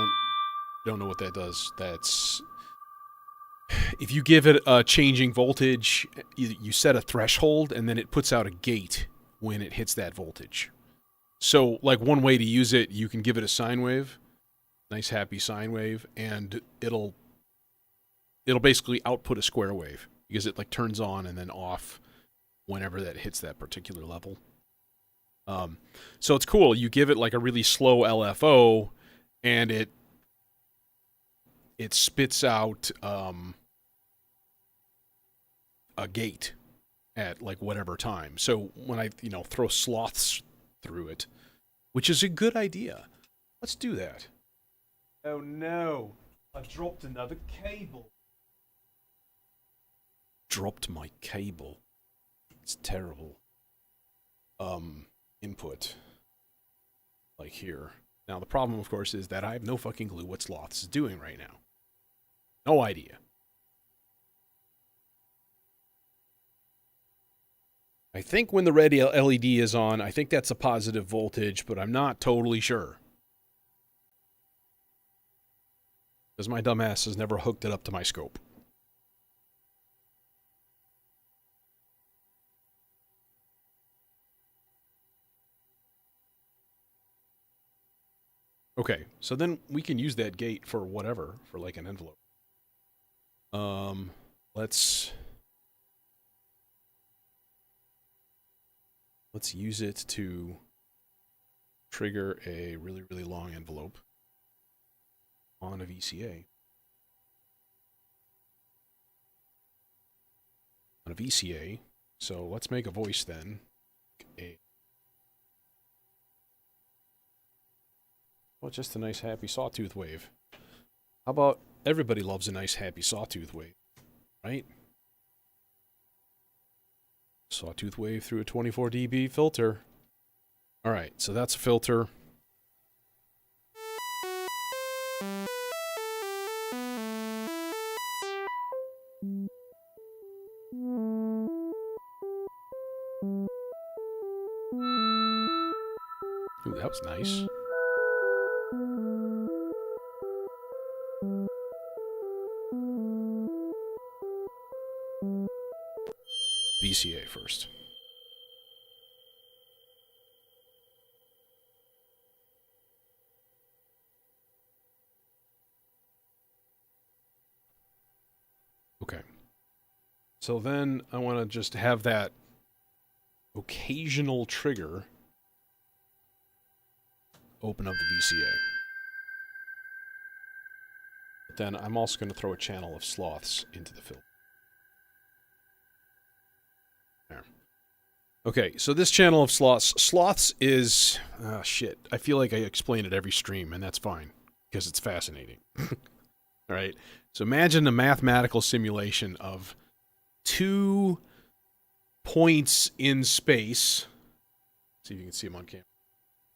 don't know what that does, that's if you give it a changing voltage, you set a threshold, and then it puts out a gate when it hits that voltage. So, like, one way to use it, you can give it a sine wave, nice happy sine wave, and it'll basically output a square wave because it like turns on and then off whenever that hits that particular level. So it's cool. You give it like a really slow LFO, and it spits out a gate at like whatever time. So when I throw sloths through it, which is a good idea, let's do that. Oh no! I dropped another cable. Dropped my cable. It's terrible. Input. Like here. Now the problem, of course, is that I have no fucking clue what Sloths is doing right now. No idea. I think when the red LED is on, I think that's a positive voltage, but I'm not totally sure. Because my dumbass has never hooked it up to my scope. Okay, so then we can use that gate for whatever, for like an envelope. Let's use it to trigger a really, really long envelope on a VCA. On a VCA, so let's make a voice then. Well, just a nice happy sawtooth wave. How about everybody loves a nice happy sawtooth wave, right? Sawtooth wave through a 24 dB filter. All right, so that's a filter. Ooh, that was nice. VCA first. Okay. So then I want to just have that occasional trigger open up the VCA. But then I'm also going to throw a channel of sloths into the filter. There. Okay, so this channel of sloths is... shit. I feel like I explain it every stream, and that's fine, because it's fascinating. All right, so imagine a mathematical simulation of 2 points in space. See if you can see them on camera.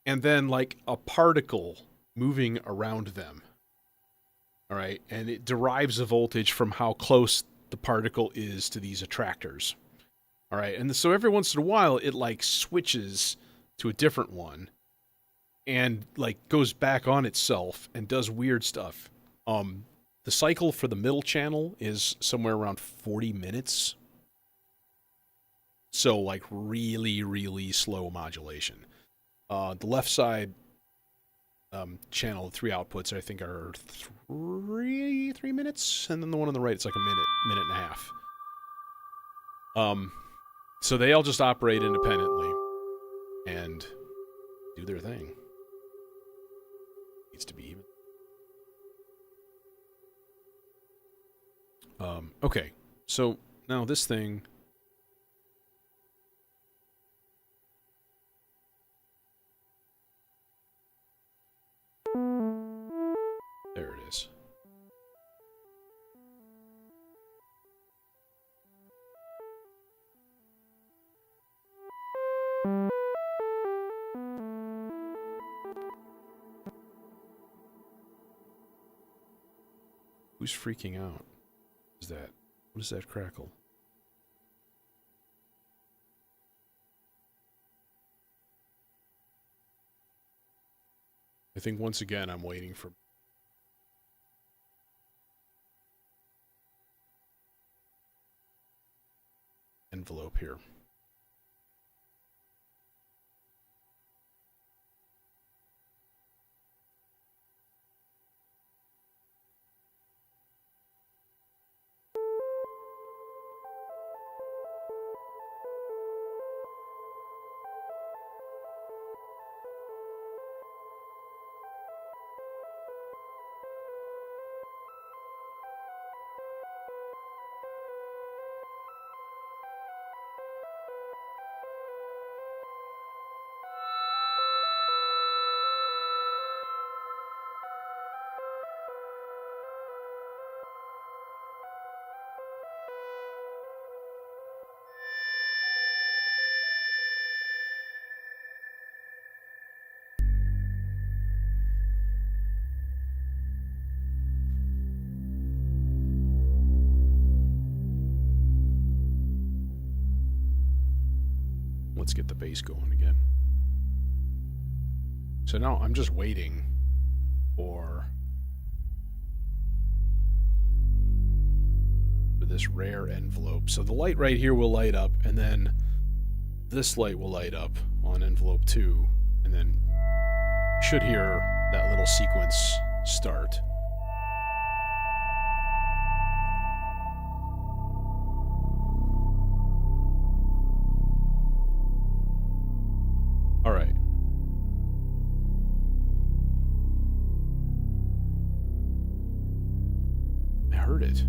And then, like, a particle moving around them. All right, and it derives a voltage from how close the particle is to these attractors. All right, and so every once in a while, it, like, switches to a different one and, like, goes back on itself and does weird stuff. The cycle for the middle channel is somewhere around 40 minutes. So, like, really, really slow modulation. The left side channel, 3 outputs, I think, are 3 minutes. And then the one on the right, it's like a minute and a half. So they all just operate independently and do their thing. Needs to be even. Okay, so now this thing... Who's freaking out? What is that? What is that crackle? I think once again I'm waiting for envelope here. Let's get the bass going again. So now I'm just waiting for this rare envelope. So the light right here will light up, and then this light will light up on envelope 2, and then you should hear that little sequence start. All right. I heard it.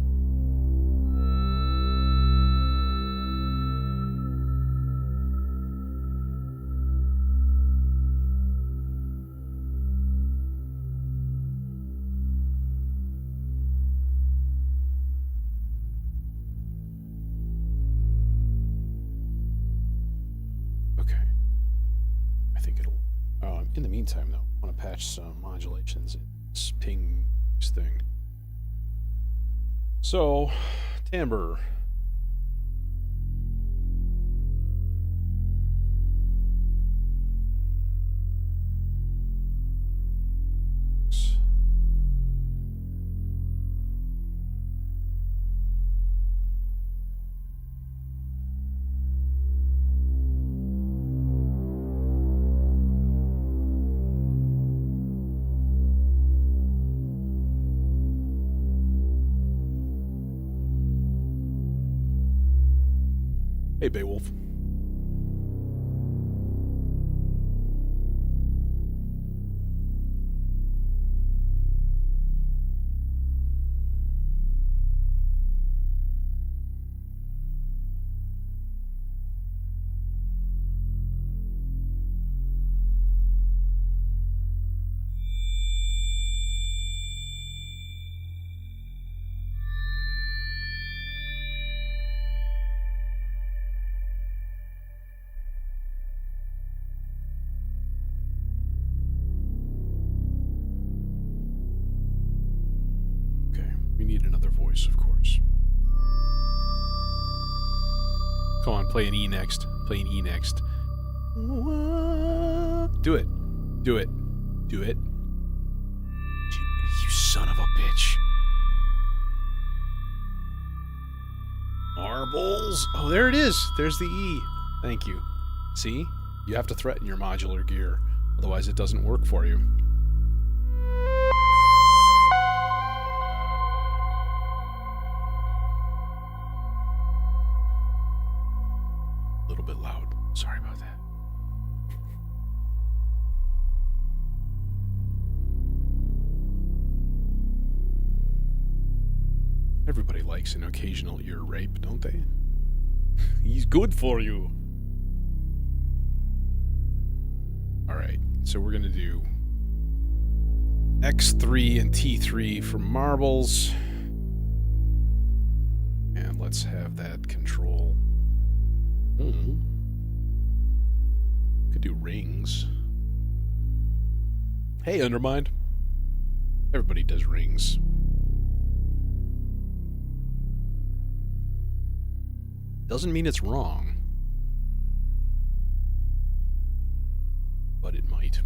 In the meantime, though, I want to patch some modulations in this ping thing. So, timbre. Hey, Beowulf. Need another voice, of course. Come on, play an E next. Play an E next. Do it. Do it. Do it. You son of a bitch. Marbles. Oh, there it is. There's the E. Thank you. See? You have to threaten your modular gear. Otherwise, it doesn't work for you. Bit loud. Sorry about that. Everybody likes an occasional ear rape, don't they? He's good for you. Alright, so we're gonna do X3 and T3 for marbles. And let's have that control. Could do rings. Hey, Undermined. Everybody does rings. Doesn't mean it's wrong. But it might.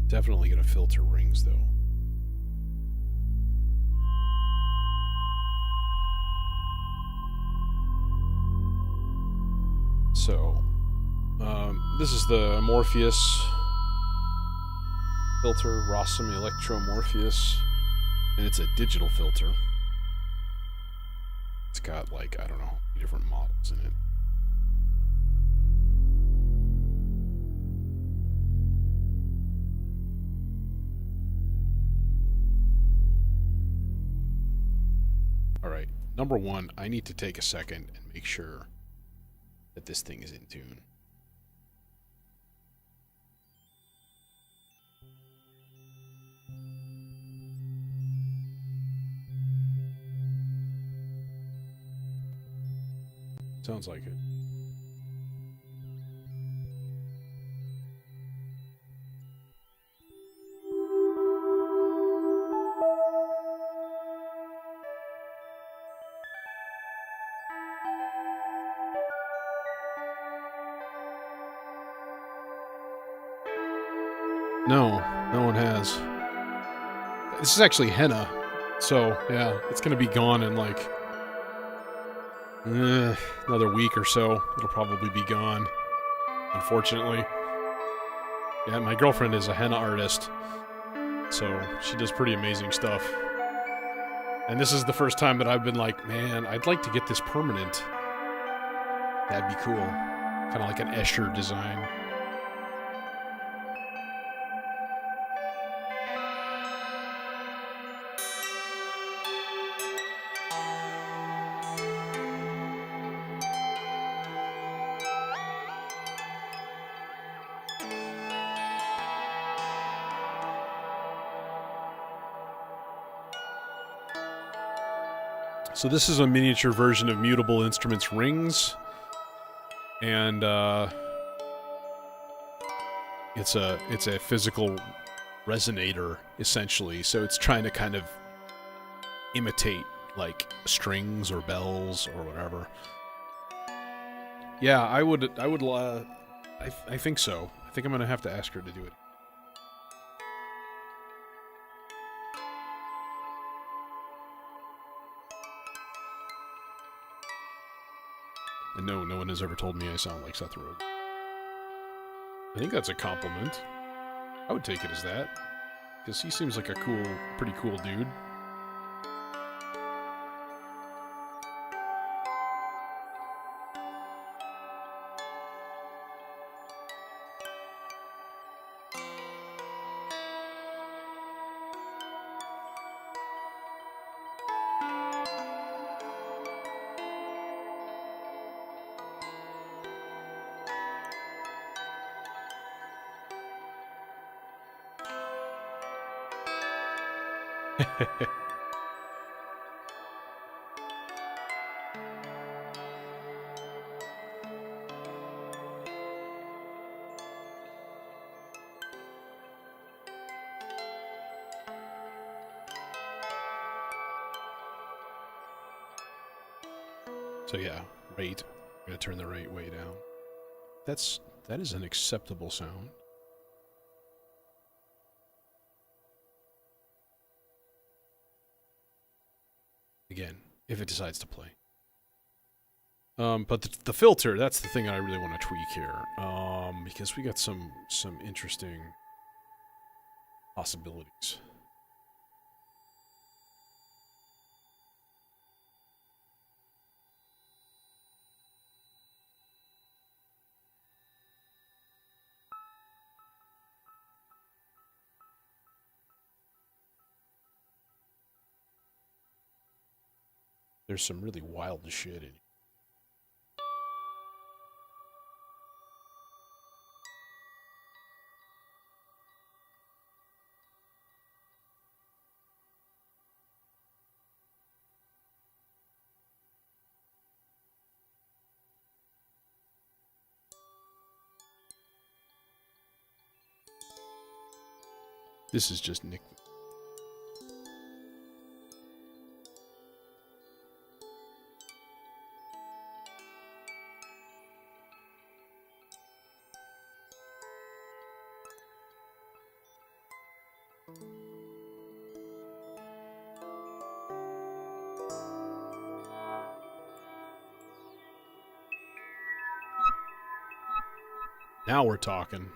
Definitely gonna filter rings, though. So, this is the Morpheus Filter, Rossum Electro Morpheus, and it's a digital filter. It's got, like, I don't know, different models in it. Alright, number one, I need to take a second and make sure that this thing is in tune. Sounds like it. No, no one has. This is actually henna, so yeah, it's gonna be gone in like another week or so. It'll probably be gone, unfortunately. Yeah, my girlfriend is a henna artist, so she does pretty amazing stuff. And this is the first time that I've been like, man, I'd like to get this permanent. That'd be cool. Kind of like an Escher design. So this is a miniature version of Mutable Instruments rings, and it's a physical resonator essentially. So it's trying to kind of imitate like strings or bells or whatever. Yeah, I think so. I think I'm gonna have to ask her to do it. And no one has ever told me I sound like Seth Rogen. I think that's a compliment. I would take it as that. Because he seems like a pretty cool dude. So yeah, rate. I'm gonna turn the rate way down. That is an acceptable sound. Again, if it decides to play. But the filter, that's the thing I really want to tweak here. Because we got some interesting possibilities. There's some really wild shit in here. This is just Nick. Now we're talking.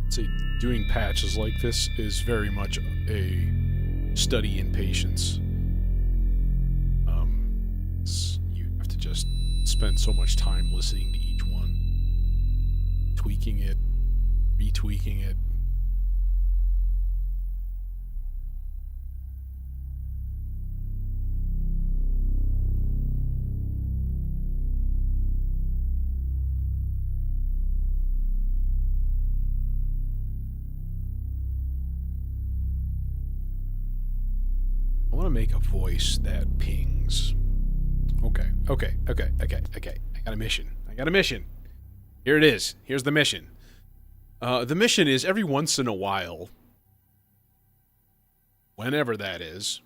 Say, doing patches like this is very much a study in patience. You have to just spend so much time listening to each one, tweaking it, retweaking it. I want to make a voice that pings. Okay. I got a mission. Here it is. Here's the mission. The mission is every once in a while, whenever that is,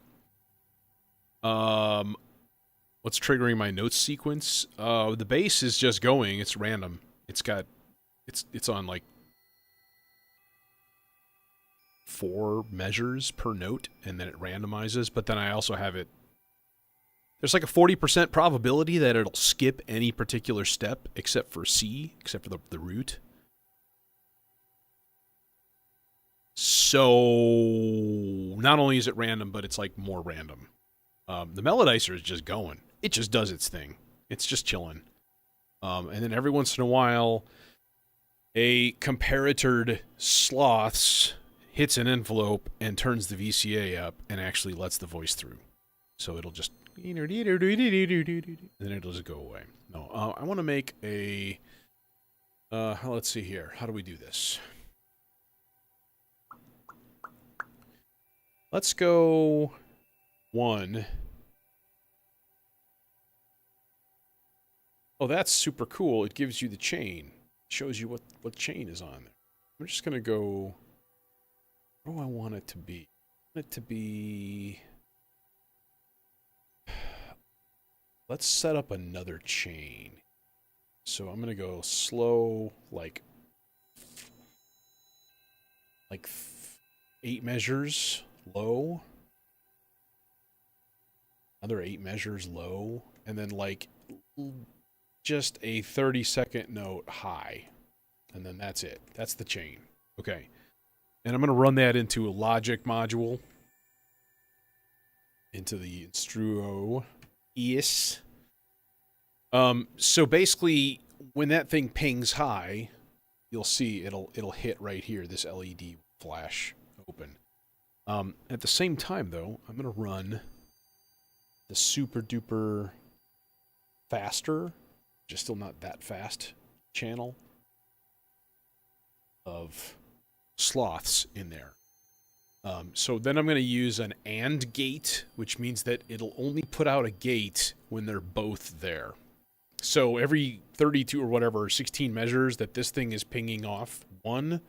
what's triggering my notes sequence? The bass is just going. It's random. It's on like 4 measures per note, and then it randomizes, but then I also have it, there's like a 40% probability that it'll skip any particular step except for C, except for the root. So not only is it random, but it's like more random. The melodizer is just going. It just does its thing. It's just chilling. And then every once in a while, a Comparator sloths hits an envelope and turns the VCA up and actually lets the voice through. So it'll just, and then it'll just go away. No, I want to make a, let's see here. How do we do this? Let's go 1. Oh, that's super cool. It gives you the chain. It shows you what chain is on there. I'm just going to go, what do I want it to be? I want it to be let's set up another chain. So I'm going to go slow, like 8 measures low. Another 8 measures low. And then like just a 30-second note high. And then that's it. That's the chain. Okay. And I'm going to run that into a logic module. Into the Instruo ES. So basically, when that thing pings high, you'll see it'll hit right here, this LED flash open. At the same time, though, I'm going to run the super duper faster, just still not that fast, channel of sloths in there. So then I'm going to use an AND gate, which means that it'll only put out a gate when they're both there. So every 32 or whatever, 16 measures that this thing is pinging off one,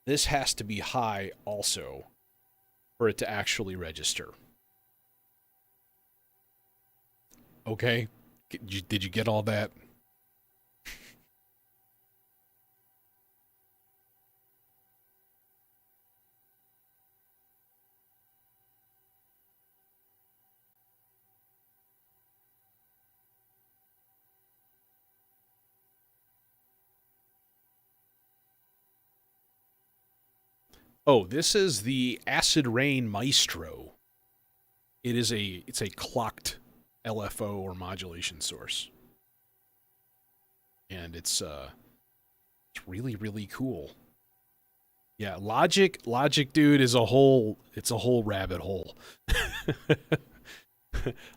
this has to be high also for it to actually register. Okay? Did you get all that? Oh, this is the Acid Rain Maestro. It's a clocked LFO or modulation source. And it's really, really cool. Yeah, Logic, dude, is a whole rabbit hole.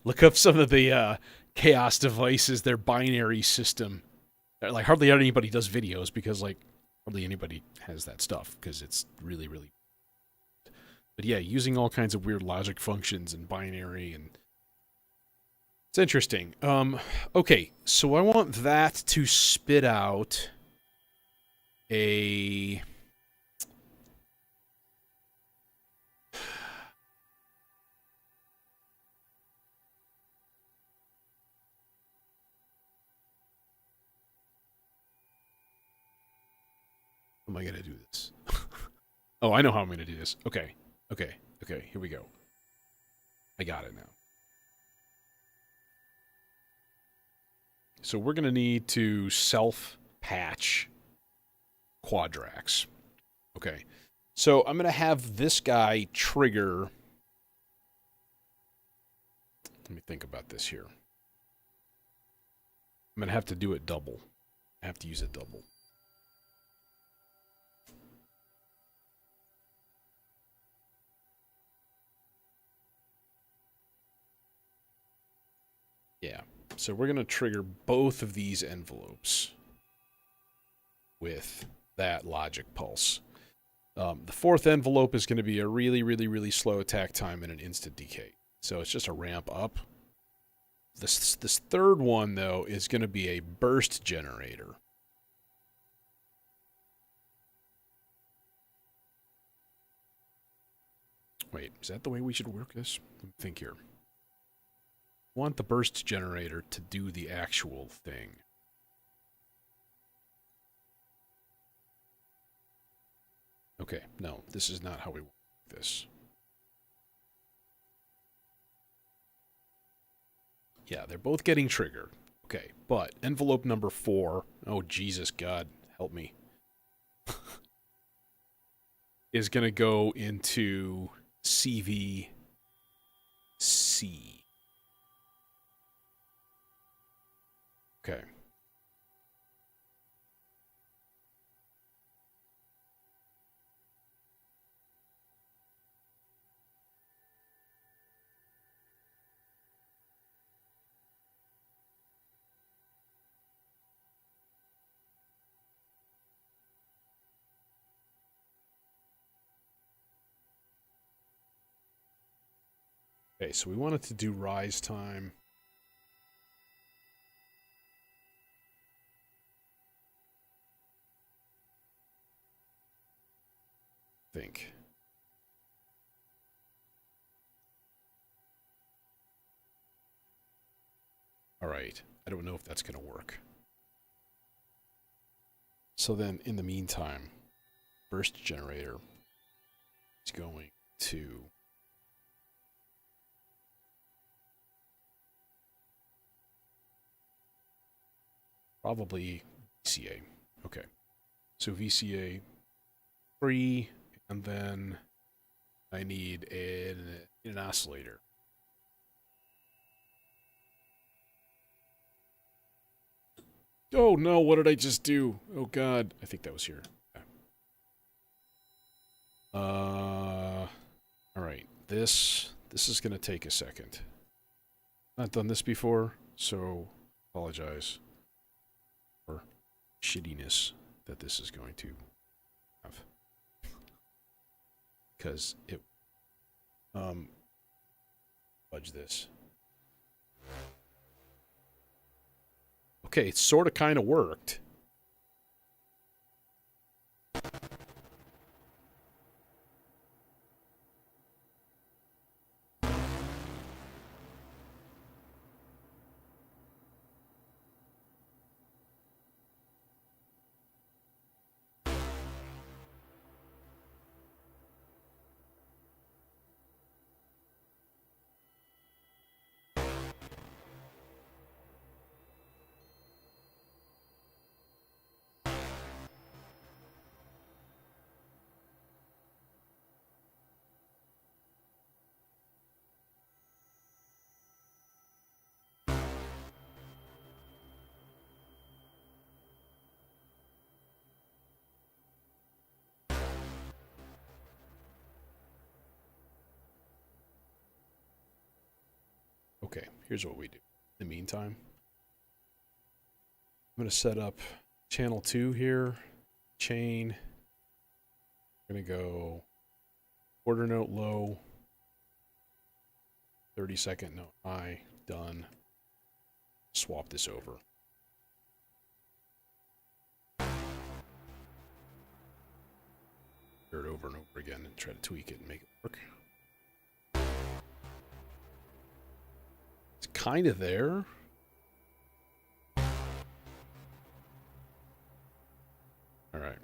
Look up some of the chaos devices, their binary system. Like hardly anybody does videos because like hardly anybody has that stuff because it's really, really. But yeah, using all kinds of weird logic functions and binary, and it's interesting. Okay, so I want that to spit out a. How am I going to do this? Oh, I know how I'm going to do this. Okay, here we go. I got it now. So we're going to need to self-patch Quadrax. Okay, so I'm going to have this guy trigger. Let me think about this here. I'm going to have to do it double. I have to use it double. Yeah, so we're going to trigger both of these envelopes with that logic pulse. The fourth envelope is going to be a really, really, really slow attack time and an instant decay. So it's just a ramp up. This third one, though, is going to be a burst generator. Wait, is that the way we should work this? Let me think here. I want the burst generator to do the actual thing. Okay, no, this is not how we work this. Yeah, they're both getting triggered. Okay, but envelope number 4, oh Jesus God, help me, is going to go into CVC. Okay. Okay, so we wanted to do rise time. Think. Alright, I don't know if that's going to work. So then, in the meantime, burst generator is going to probably VCA. Okay. So VCA 3, and then I need an oscillator. Oh no, what did I just do? Oh god, I think that was here. Okay. Alright, this is gonna take a second. Not done this before, so apologize for shittiness that this is going to have. Because it fudge this. Okay, it sort of kind of worked. Okay, here's what we do. In the meantime, I'm going to set up channel 2 here, chain. I'm going to go quarter note low, 30-second note high, done. Swap this over. Hear it over and over again and try to tweak it and make it work. It's kind of there. All right.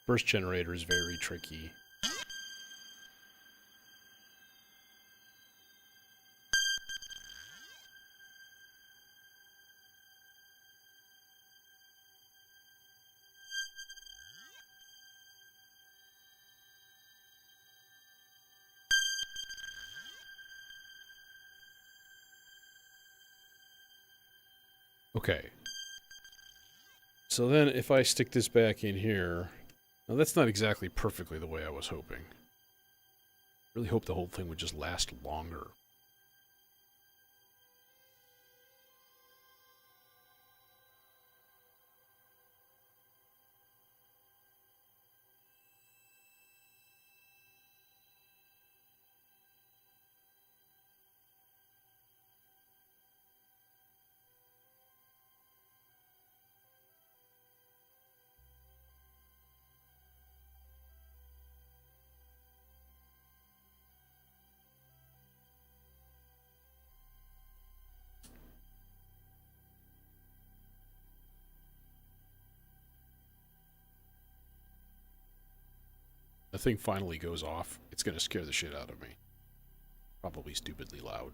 Burst generator is very tricky. Okay. So then if I stick this back in here, now that's not exactly perfectly the way I was hoping. Really hope the whole thing would just last longer. thing finally goes off, it's going to scare the shit out of me. Probably stupidly loud.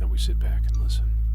Now we sit back and listen.